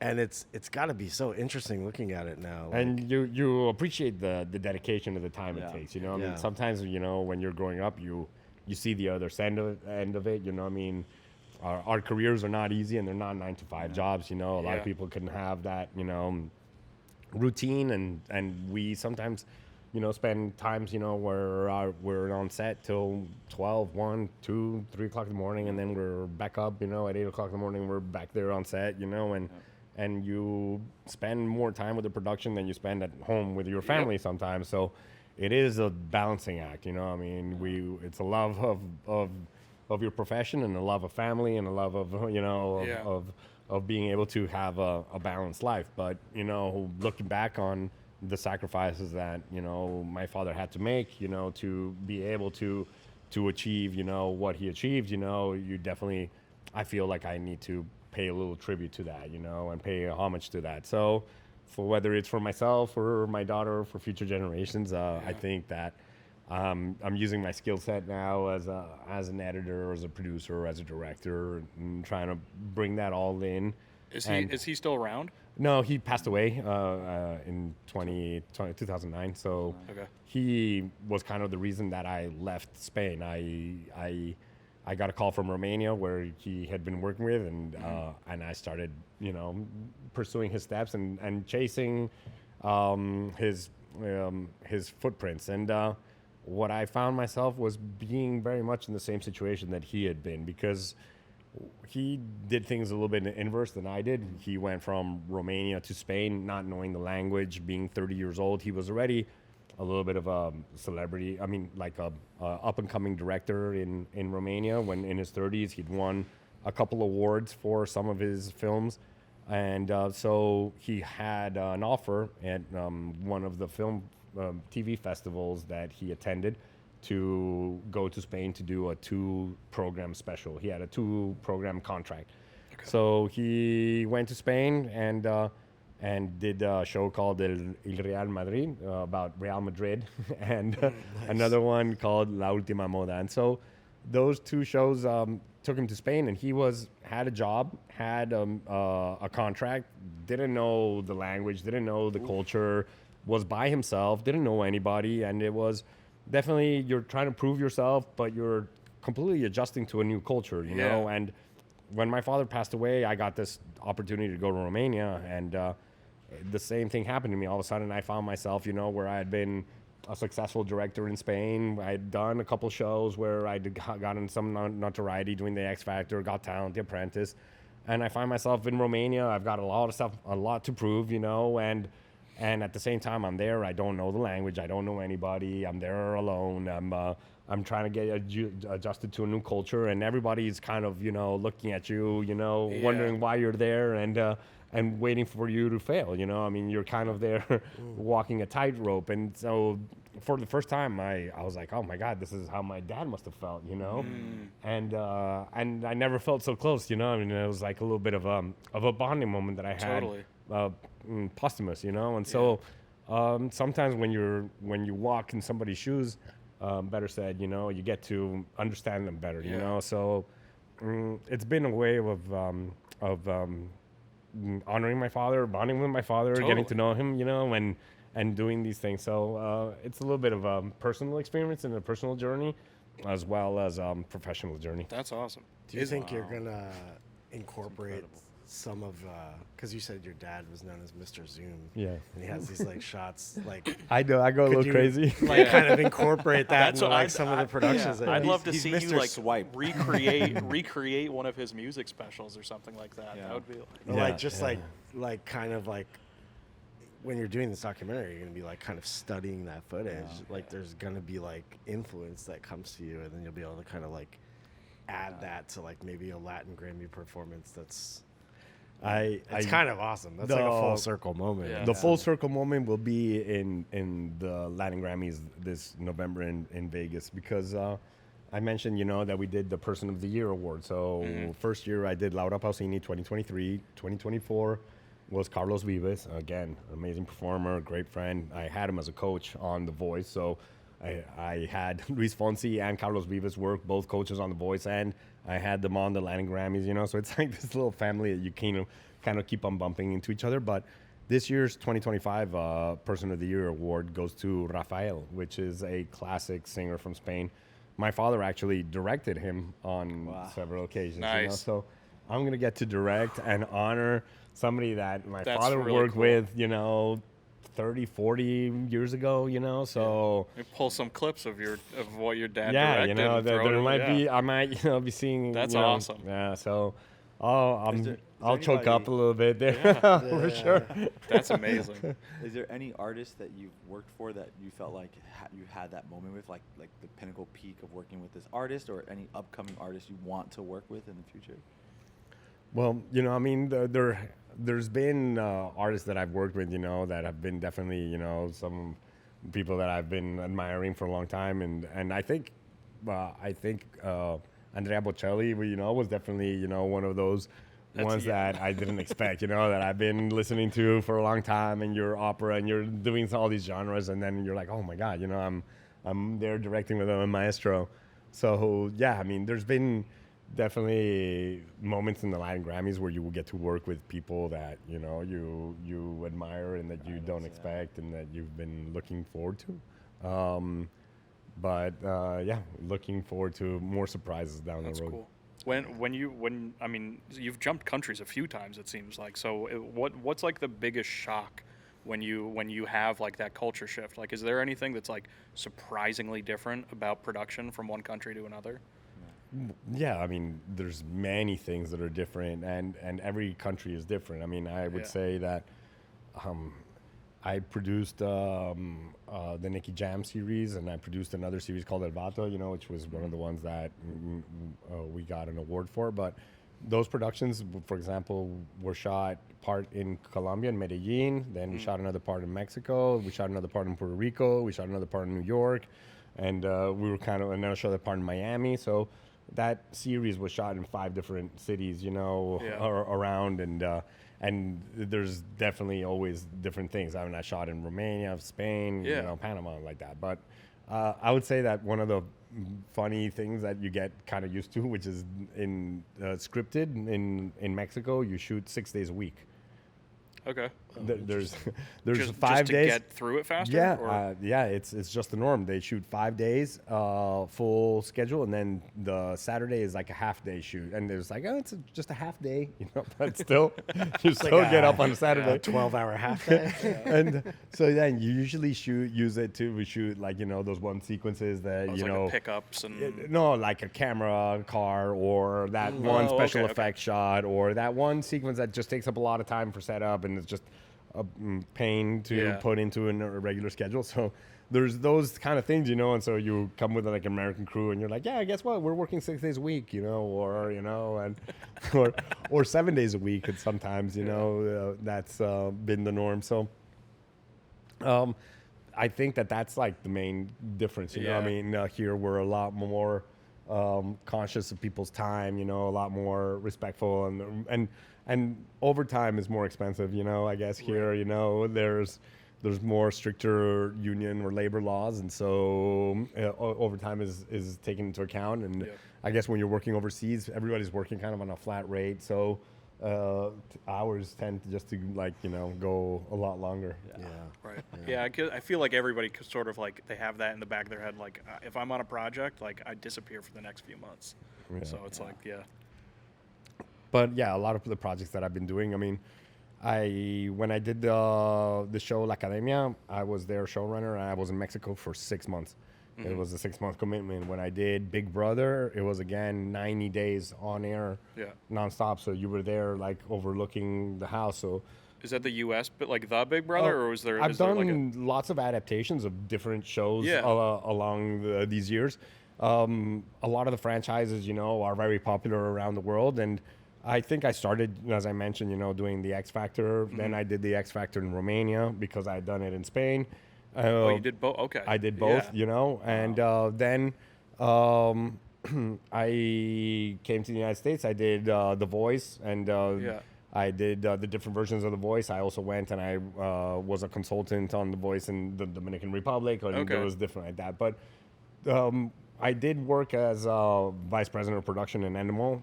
And it's got to be so interesting looking at it now. And you appreciate the dedication and the time it takes, you know. I mean, sometimes, you know, when you're growing up, you see the other end of it, you know. I mean, our careers are not easy and they're not 9-to-5 jobs, you know. A lot of people can have that, you know, routine and we sometimes, you know, spend times, you know, where we're on set till 12, 1, 2, 3 o'clock in the morning, and then we're back up, you know, at 8 o'clock in the morning, we're back there on set, you know, and you spend more time with the production than you spend at home with your family sometimes. So it is a balancing act, you know. I mean, it's a love of your profession and a love of family and a love of, you know, of being able to have a balanced life. But, you know, looking back on the sacrifices that, you know, my father had to make, you know, to be able to achieve, you know, what he achieved, you know, I feel like I need to pay a little tribute to that, you know, and pay homage to that. So for whether it's for myself or my daughter or for future generations, I think that I'm using my skill set now as an editor, or as a producer, or as a director, and trying to bring that all in. Is he still around? No, he passed away in 2009. So he was kind of the reason that I left Spain. I got a call from Romania where he had been working with, and I started, you know, pursuing his steps and chasing his footprints. And what I found myself was being very much in the same situation that he had been, because he did things a little bit in the inverse than I did. He went from Romania to Spain, not knowing the language, being 30 years old. He was already a little bit of a celebrity. I mean, like a up-and-coming director in Romania. When in his 30s, he'd won a couple awards for some of his films. And so he had an offer at one of the film TV festivals that he attended to go to Spain to do a 2-program special. He had a 2-program contract. Okay. So he went to Spain and did a show called El Real Madrid, about Real Madrid, and another one called La Última Moda. And so those 2 shows took him to Spain, and he had a job, had a contract, didn't know the language, didn't know the culture, was by himself, didn't know anybody, and it was definitely, you're trying to prove yourself, but you're completely adjusting to a new culture, you know. And when my father passed away, I got this opportunity to go to Romania, and the same thing happened to me. All of a sudden, I found myself, you know, where I had been a successful director in Spain. I had done a couple shows where I gotten some notoriety doing the X Factor, Got Talent, The Apprentice, and I find myself in Romania. I've got a lot of stuff, a lot to prove, you know, and And at the same time, I'm there. I don't know the language. I don't know anybody. I'm there alone. I'm trying to get adjusted to a new culture, and everybody's kind of, looking at you, wondering why you're there, and waiting for you to fail. I mean, you're kind of there walking a tightrope. And so for the first time, I was like, oh my God, this is how my dad must have felt, and I never felt so close, I mean, it was like a little bit of a bonding moment that I had. Totally. Posthumous, and so sometimes when you walk in somebody's shoes, better said, you get to understand them better, so it's been a way of honoring my father, bonding with my father, getting to know him, and doing these things. So it's a little bit of a personal experience and a personal journey, as well as professional journey. That's awesome. Do you think you're gonna incorporate some of, because you said your dad was known as Mr. Zoom, Yeah. and he has these like shots, like I go a could little you, crazy. like kind of incorporate that That's into what like some of the productions. that I'd he's- love to he's see Mr. you like Swipe. recreate one of his music specials or something like that. Yeah. That would be Or, Yeah, like just yeah. like kind of like when you're doing this documentary, you're gonna be like kind of studying that footage. Like there's gonna be like influence that comes to you, and then you'll be able to kind of like add that to like maybe a Latin Grammy performance. It's kind of awesome. That's like a full circle moment. Yeah. The full circle moment will be in the Latin Grammys this November in Vegas, because I mentioned, that we did the Person of the Year award. So first year I did Laura Pausini, 2023. 2024 was Carlos Vives. Again, amazing performer, great friend. I had him as a coach on The Voice. So I had Luis Fonsi and Carlos Vives work, both coaches on The Voice, and I had them on the Latin Grammys, so it's like this little family that you kind of keep on bumping into each other. But this year's 2025 Person of the Year award goes to Rafael, which is a classic singer from Spain. My father actually directed him on several occasions. Nice. So I'm going to get to direct and honor somebody that my That's father really worked cool. with, 30, 40 years ago, so... Maybe pull some clips of what your dad Yeah, directed. and throw there it in. might Yeah. be, I might, be seeing... That's awesome. Yeah, so Is there I'll choke anybody- up a little bit there, for sure. That's amazing. Is there any artist that you've worked for that you felt like you had that moment with, like the pinnacle peak of working with this artist, or any upcoming artist you want to work with in the future? Well, I mean, there's been artists that I've worked with, that have been definitely, some people that I've been admiring for a long time, and I think Andrea Bocelli, was definitely, one of those ones that I didn't expect, that I've been listening to for a long time, and you're opera and you're doing all these genres, and then you're like, oh my God, I'm there directing with a maestro. So yeah, I mean, there's been definitely moments in the Latin Grammys where you will get to work with people that you admire and that you don't expect and that you've been looking forward to. But yeah, looking forward to more surprises down That's the road. cool. When I mean, you've jumped countries a few times, it seems like. So what's like the biggest shock when you have like that culture shift? Like, is there anything that's like surprisingly different about production from one country to another? Yeah, I mean, there's many things that are different, and every country is different. I mean, I would say that I produced the Nicky Jam series, and I produced another series called El Vato, which was one of the ones that we got an award for. But those productions, for example, were shot part in Colombia, in Medellin. Then we shot another part in Mexico. We shot another part in Puerto Rico. We shot another part in New York. And we were kind of another shot part in Miami. So that series was shot in 5 different cities, around, and there's definitely always different things. I mean, I shot in Romania, Spain, Panama, like that. But I would say that one of the funny things that you get kind of used to, which is in scripted in Mexico, you shoot 6 days a week. Okay. There's Just 5 to days. get through it faster? Yeah, Or- it's just the norm. They shoot 5 days, full schedule, and then the Saturday is like a half day shoot. And it's like, it's just a half day, but still, you still get up on a Saturday. 12-hour half day. And so then you usually use it to shoot like those one sequences that It's like the pickups and no, like a camera, car, or that one special okay. effect shot, or that one sequence that just takes up a lot of time for setup, and it's just pain to put into a regular schedule. So there's those kind of things, and so you come with like an American crew and you're like, yeah, guess what? We're working 6 days a week, or, and or 7 days a week. And sometimes, that's been the norm. So, I think that's like the main difference, I mean, here we're a lot more conscious of people's time, a lot more respectful, and overtime is more expensive, I guess here, there's more stricter union or labor laws, and so overtime is taken into account. And I guess when you're working overseas, everybody's working kind of on a flat rate, so hours tend to go a lot longer. Right. Yeah, I feel like everybody sort of like they have that in the back of their head. Like if I'm on a project, like I disappear for the next few months. So it's like But yeah, a lot of the projects that I've been doing. I mean, when I did the show La Academia, I was their showrunner, and I was in Mexico for 6 months. It was a 6-month commitment. When I did Big Brother, it was again 90 days on air, nonstop. So you were there like overlooking the house. So is that the U.S. but like the Big Brother, or was there? I've done lots of adaptations of different shows along these years. A lot of the franchises, are very popular around the world, and I think I started, as I mentioned, doing the X Factor. Then I did the X Factor in Romania because I had done it in Spain. You did both? Okay. I did both, and then I came to the United States. I did The Voice, and I did the different versions of The Voice. I also went and I was a consultant on The Voice in the Dominican Republic, and there was different like that. But I did work as vice president of production in Endemol,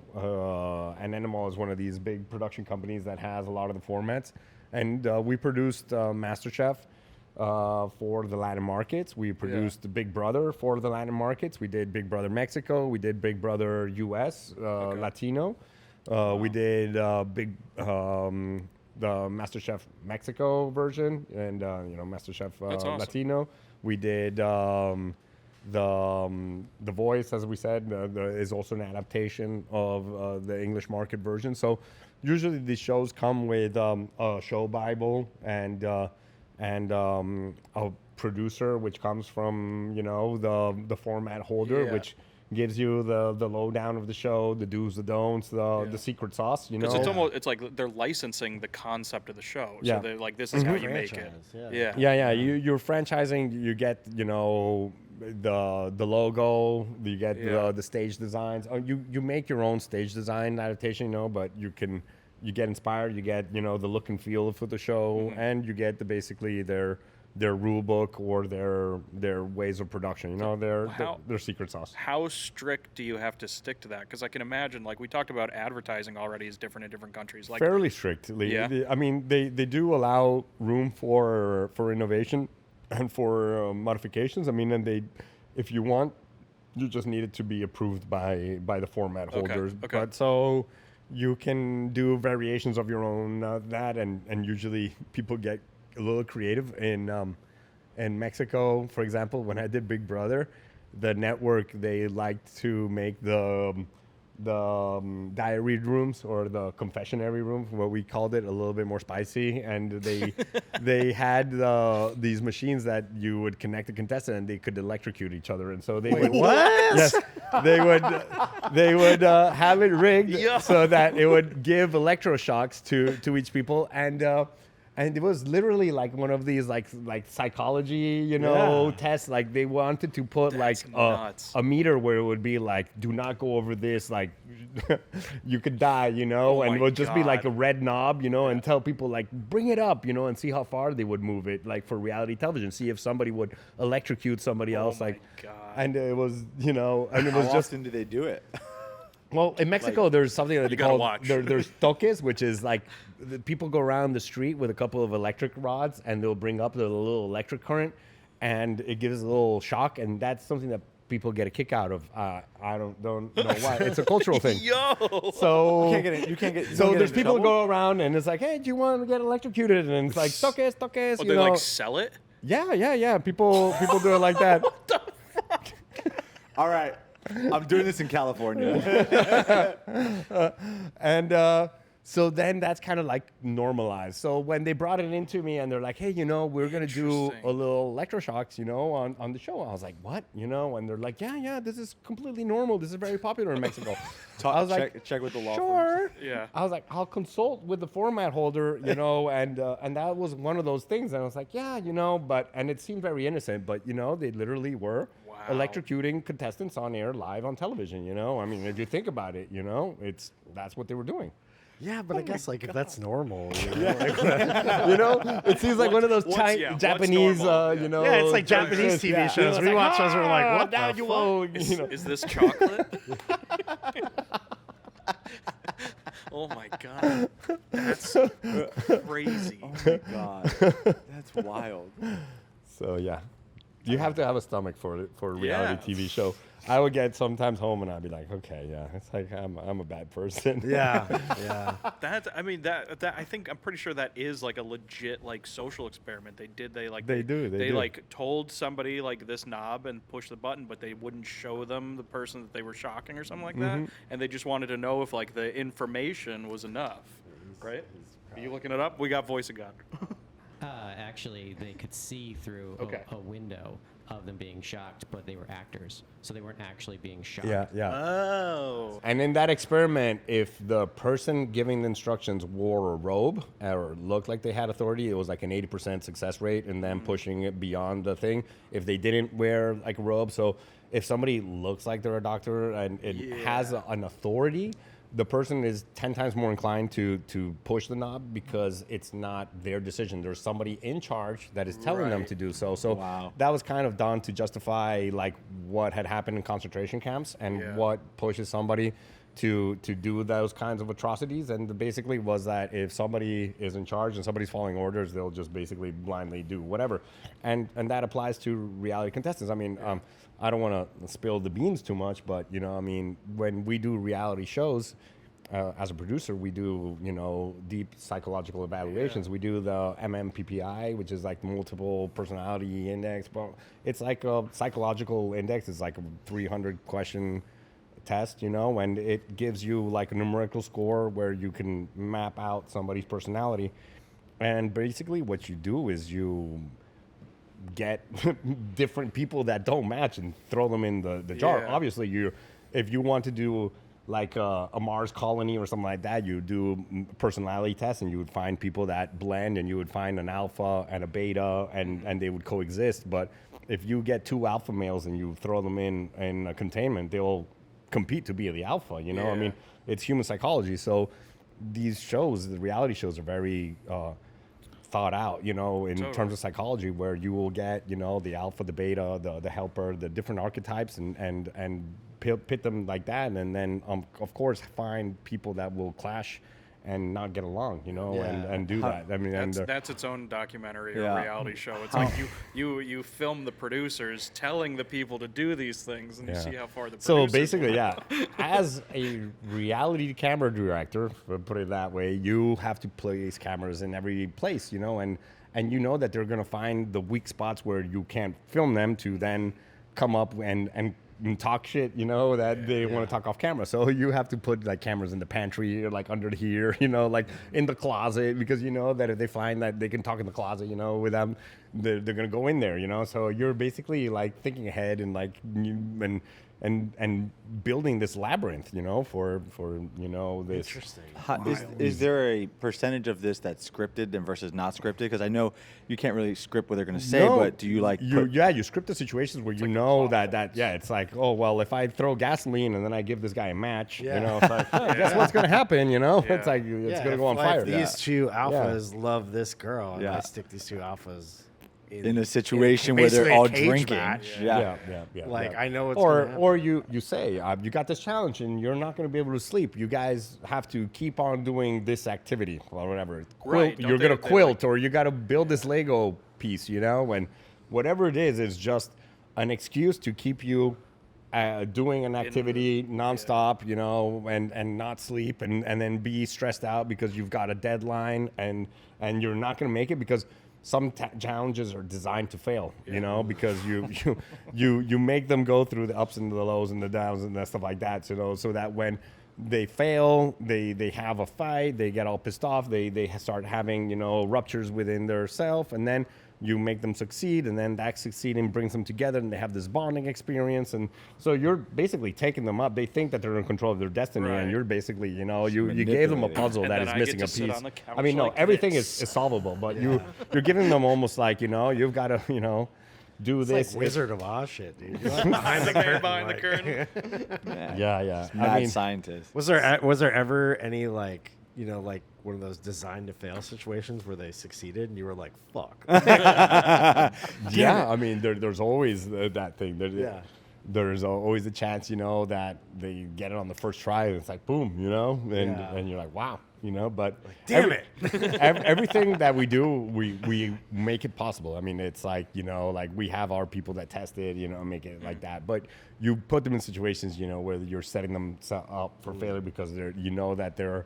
and Endemol is one of these big production companies that has a lot of the formats. And we produced MasterChef for the Latin markets. We produced Big Brother for the Latin markets. We did Big Brother Mexico. We did Big Brother US, Latino. We did the MasterChef Mexico version, and MasterChef awesome. Latino. We did the Voice, as we said, is also an adaptation of the English market version. So usually these shows come with a show bible and a producer, which comes from the format holder, which gives you the lowdown of the show, the do's, the don'ts, the secret sauce. Because it's like they're licensing the concept of the show. So they're like, this is how you make it. You're franchising. You get the logo. You get the stage designs. You make your own stage design adaptation, but you get inspired. You get the look and feel for the show, and you get basically their rule book or their ways of production. Their secret sauce. How strict do you have to stick to that? Because I can imagine, like we talked about, advertising already is different in different countries. Like fairly strictly. I mean, they do allow room for innovation and for modifications. I mean, and if you want, you just need it to be approved by the format holders. But so you can do variations of your own that, and usually people get a little creative. In Mexico, for example, when I did Big Brother, the network, they liked to make the diary rooms or the confessionary room, what we called it, a little bit more spicy, and they had these machines that you would connect the contestant and they could electrocute each other, and so they would yes, they would have it rigged so that it would give electroshocks to each people, and it was literally like one of these like psychology, tests. Like they wanted to put a meter where it would be like, do not go over this, like you could die, and it would just be like a red knob, and tell people like, bring it up, and see how far they would move it, like for reality television, see if somebody would electrocute somebody else, and it was, and it was How often do they do it? Well, in Mexico, there's something that they call there's toques, which is like the people go around the street with a couple of electric rods, and they'll bring up the little electric current, and it gives a little shock, and that's something that people get a kick out of. I don't know why. It's a cultural thing. So You can't get. So there's people go around, and it's like, hey, do you want to get electrocuted? And it's like toques. Oh, they like sell it? Yeah. People do it like that. What the fuck? All right. I'm doing this in California. And So then that's kind of like normalized. So when they brought it into me and they're like, hey, we're going to do Interesting. a little electroshocks, on the show. I was like, what? And they're like, yeah, this is completely normal. This is very popular in Mexico. I was check with the law sure. Yeah. I was like, I'll consult with the format holder, and that was one of those things. And I was like, yeah, and it seemed very innocent, but they literally were electrocuting contestants on air live on television. I mean, if you think about it, that's what they were doing. Yeah, but I guess if that's normal, It seems like one of those what's Japanese, normal? yeah, it's like Japanese TV shows. We watch those, we're like, what now the you fuck? won't, Is this chocolate? Oh my god, that's crazy. Oh my god, that's wild. So yeah, you have to have a stomach for a reality Yeah. TV show. I would get sometimes home and I'd be like, okay, yeah, it's like I'm a bad person. Yeah. I'm pretty sure that is like a legit like social experiment. They do. They do. like told somebody like this knob and push the button, but they wouldn't show them the person that they were shocking or something like that. And they just wanted to know if like the information was enough. Right? Are you looking it up? We got voice of God. Actually, they could see through Okay. a window of them being shocked, but they were actors, so they weren't actually being shocked. Yeah. Oh. And in that experiment, if the person giving the instructions wore a robe or looked like they had authority, it was like an 80% success rate in them pushing it beyond the thing. If they didn't wear like a robe, so if somebody looks like they're a doctor and it has an authority, the person is 10 times more inclined to push the knob because it's not their decision. There's somebody in charge that is telling them Right. to do so. So Wow. that was kind of done to justify like what had happened in concentration camps and what pushes somebody to do those kinds of atrocities. And basically was that if somebody is in charge and somebody's following orders, they'll just basically blindly do whatever. And that applies to reality contestants. I mean, I don't want to spill the beans too much, but when we do reality shows, as a producer, we do deep psychological evaluations. We do the MMPPI, which is like multiple personality index, but it's like a psychological index. It's like a 300 question test, and it gives you like a numerical score where you can map out somebody's personality. And basically, what you do is you get different people that don't match and throw them in the jar. Yeah. Obviously, if you want to do like a Mars colony or something like that, you do personality tests and you would find people that blend and you would find an alpha and a beta and they would coexist. But if you get two alpha males and you throw them in a containment, they'll compete to be the alpha, I mean, it's human psychology. So these shows, the reality shows, are very thought out, in terms of psychology, where you will get, the alpha, the beta, the helper, the different archetypes and pit them like that. And then, of course, find people that will clash and not get along, and do that. I mean, That's its own documentary or Yeah. reality show. It's like you film the producers telling the people to do these things, and you see how far the So producers basically, went. yeah, as a reality camera director, put it that way, you have to place cameras in every place, and you know that they're going to find the weak spots where you can't film them to then come up and talk shit, that they want to talk off camera. So you have to put like cameras in the pantry or like under here, like in the closet, because that if they find that they can talk in the closet, with them, they're gonna go in there, So you're basically like thinking ahead and like and building this labyrinth, for this. Interesting. Is there a percentage of this that's scripted and versus not scripted? Because I know you can't really script what they're going to say, No, but do you like? you script the situations where you know that it's like, oh well, if I throw gasoline and then I give this guy a match, it's like, guess what's gonna happen, It's like it's gonna go on fire. If these two alphas love this girl, and Yeah. I stick these two alphas in a situation where they're basically a all cage drinking. match. Yeah. Like, I know what's or gonna happen. or you say you got this challenge and you're not going to be able to sleep. You guys have to keep on doing this activity or whatever. Right. You're going to quilt or you got to build this Lego piece, and whatever it is just an excuse to keep you doing an activity nonstop, and not sleep and then be stressed out because you've got a deadline and you're not going to make it because some challenges are designed to fail, because you make them go through the ups and the lows and the downs and that stuff like that, so that when they fail, they have a fight, they get all pissed off, they start having, you know, ruptures within their self, and then you make them succeed, and then that succeeding brings them together, and they have this bonding experience, and so you're basically taking them up. They think that they're in control of their destiny, Right. and you're basically, you know, you gave them a manipulating. puzzle And that then is I missing get a to sit piece. on the couch I mean, no, like everything this. is solvable, but you're giving them almost like, you know, you've got to, you know, do It's this. like Wizard of Oz shit, dude. You're like behind the curtain. Behind the like- curtain. Yeah. I Mad mean, scientist. Was there ever any like, you know, like one of those designed to fail situations where they succeeded and you were like, fuck? yeah, I mean, there's always that thing. Yeah. There's always a chance, you know, that they get it on the first try, and it's like, boom, you know, and you're like, wow, you know. But Damn it. everything that we do, we make it possible. I mean, it's like, you know, like we have our people that test it, you know, make it like that. But you put them in situations, you know, where you're setting them up for failure because you know that they're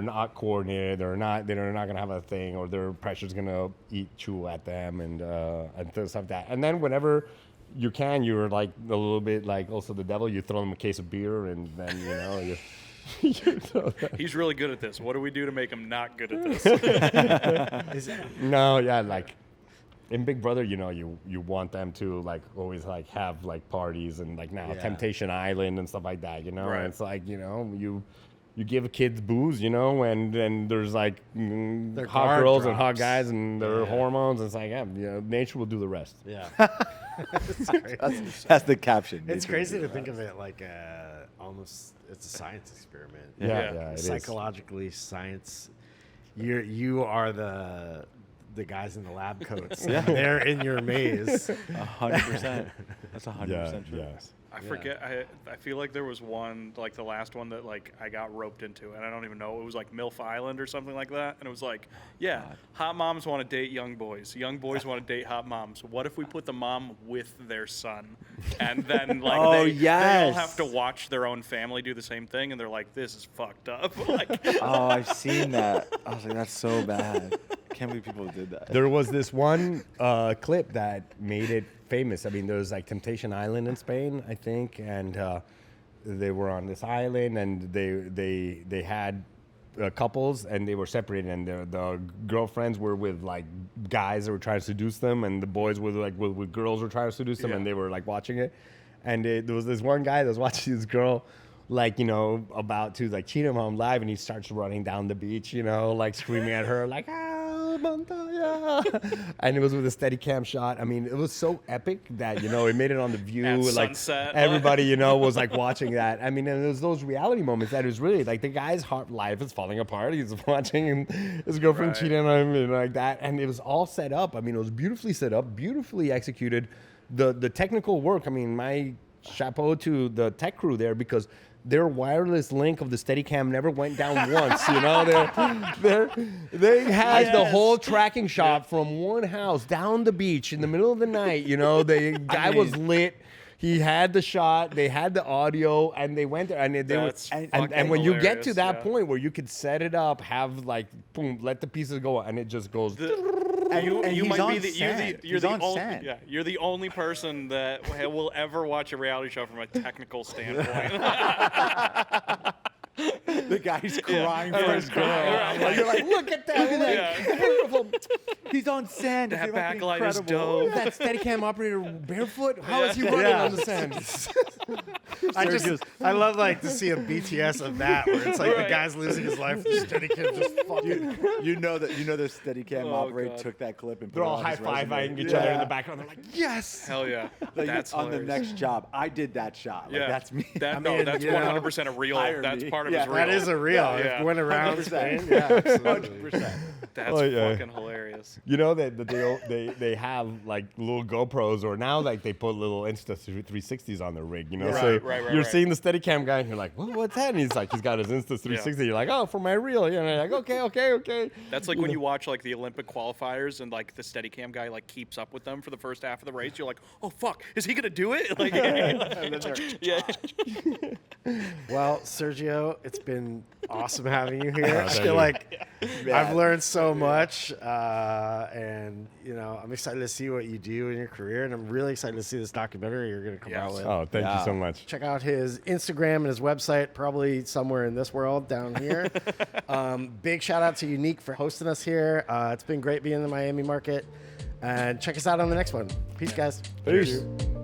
not coordinated, they're not gonna have a thing, or their pressure's gonna chew at them, and stuff like that. And then whenever you can, you're like a little bit like also the devil. You throw them a case of beer, and then you know you throw that. He's really good at this. What do we do to make him not good at this? No, yeah, like in Big Brother, you know, you want them to like always like have like parties and like now Yeah. Temptation Island and stuff like that, you know. Right. And it's like, you know, you give kids booze, you know, and then there's like Their hot guard girls and hot drops. guys and their Yeah. hormones. It's like, yeah, you know, nature will do the rest. Yeah. It's crazy. That's the caption. It's crazy to think of it like almost it's a science experiment. Yeah, Yeah. it is. Psychologically, science. You are the guys in the lab coats. Yeah. They're in your maze. 100%. That's 100% Yeah, true. yes. I forget. I feel like there was one, like the last one that like I got roped into, and I don't even know. It was like MILF Island or something like that, and it was like, yeah, hot moms want to date young boys want to date hot moms. What if we put the mom with their son, and then like Oh, they all yes. have to watch their own family do the same thing, and they're like, this is fucked up. Like, Oh, I've seen that. I was like, that's so bad. I can't believe people did that. There was this one clip that made it famous. I mean, there was like Temptation Island in Spain, I think, and they were on this island, and they had couples, and they were separated, and the girlfriends were with like guys that were trying to seduce them, and the boys were like with girls were trying to seduce them, Yeah. and they were like watching it, and there was this one guy that was watching this girl. Like, you know, about to like cheat him on live, and he starts running down the beach, you know, like screaming at her, like, ah, Montoya. And it was with a steady cam shot. I mean, it was so epic that, you know, it made it on The View. At Like, sunset. everybody, you know, was like watching that. I mean, and it was those reality moments that it was really like the guy's life is falling apart. He's watching his girlfriend Right. cheating on him and like that. And it was all set up. I mean, it was beautifully set up, beautifully executed. The technical work, I mean, my chapeau to the tech crew there, because their wireless link of the Steadicam never went down once. You know, they had the whole tracking shot from one house down the beach in the middle of the night. You know, the guy was lit. He had the shot, they had the audio, and they went there, and they were, That's and fucking when you get to hilarious, that yeah. point where you could set it up, have like, boom, let the pieces go, and it just goes. You he's might on be sand. you're He's the on only sand. you're the only person that will ever watch a reality show from a technical standpoint. The guy's crying for his girl. And you're like, look at that, Yeah. beautiful. He's on sand. That It's fucking backlight is incredible. dope. That Steadicam operator barefoot? How is he running Yeah. on the sand? I love like to see a BTS of that where it's like the Right. guy's losing his life, the Steadicam just fucking. You know the Steadicam Oh, operator God. took that clip and put They're it all on high his resume. fiving each other in the background. They're like, yes. Hell yeah, Like, that's on the hilarious. next job. I did that shot. Like, Yeah, that's me. That, mean, that's you know, 100% a real. hire That's me. part of Yeah, his real. That is a real. Yeah. If it went around 100%. Spain, yeah, absolutely. 100%. That's Oh, yeah. fucking hilarious. You know that they have like little GoPros, or now like they put little Insta 360s on their rig. You know, Yeah. so Right, you're right. seeing the Steadicam guy, and you're like, what's that? And he's like, he's got his Insta 360. You're like, oh, for my reel. You know, you're like, okay. That's like when you watch like the Olympic qualifiers and like the Steadicam guy like keeps up with them for the first half of the race. You're like, oh fuck, is he gonna do it? Like, yeah. Well, Sergio, it's been awesome having you here. I thank feel you. like I've learned so much, and I'm excited to see what you do in your career, and I'm really excited to see this documentary you're going to come out with. Oh, thank you so much. Check out his Instagram and his website, probably somewhere in this world down here. Big shout out to Unique for hosting us here. It's been great being in the Miami market, and check us out on the next one. Peace, guys. Peace. Cheers.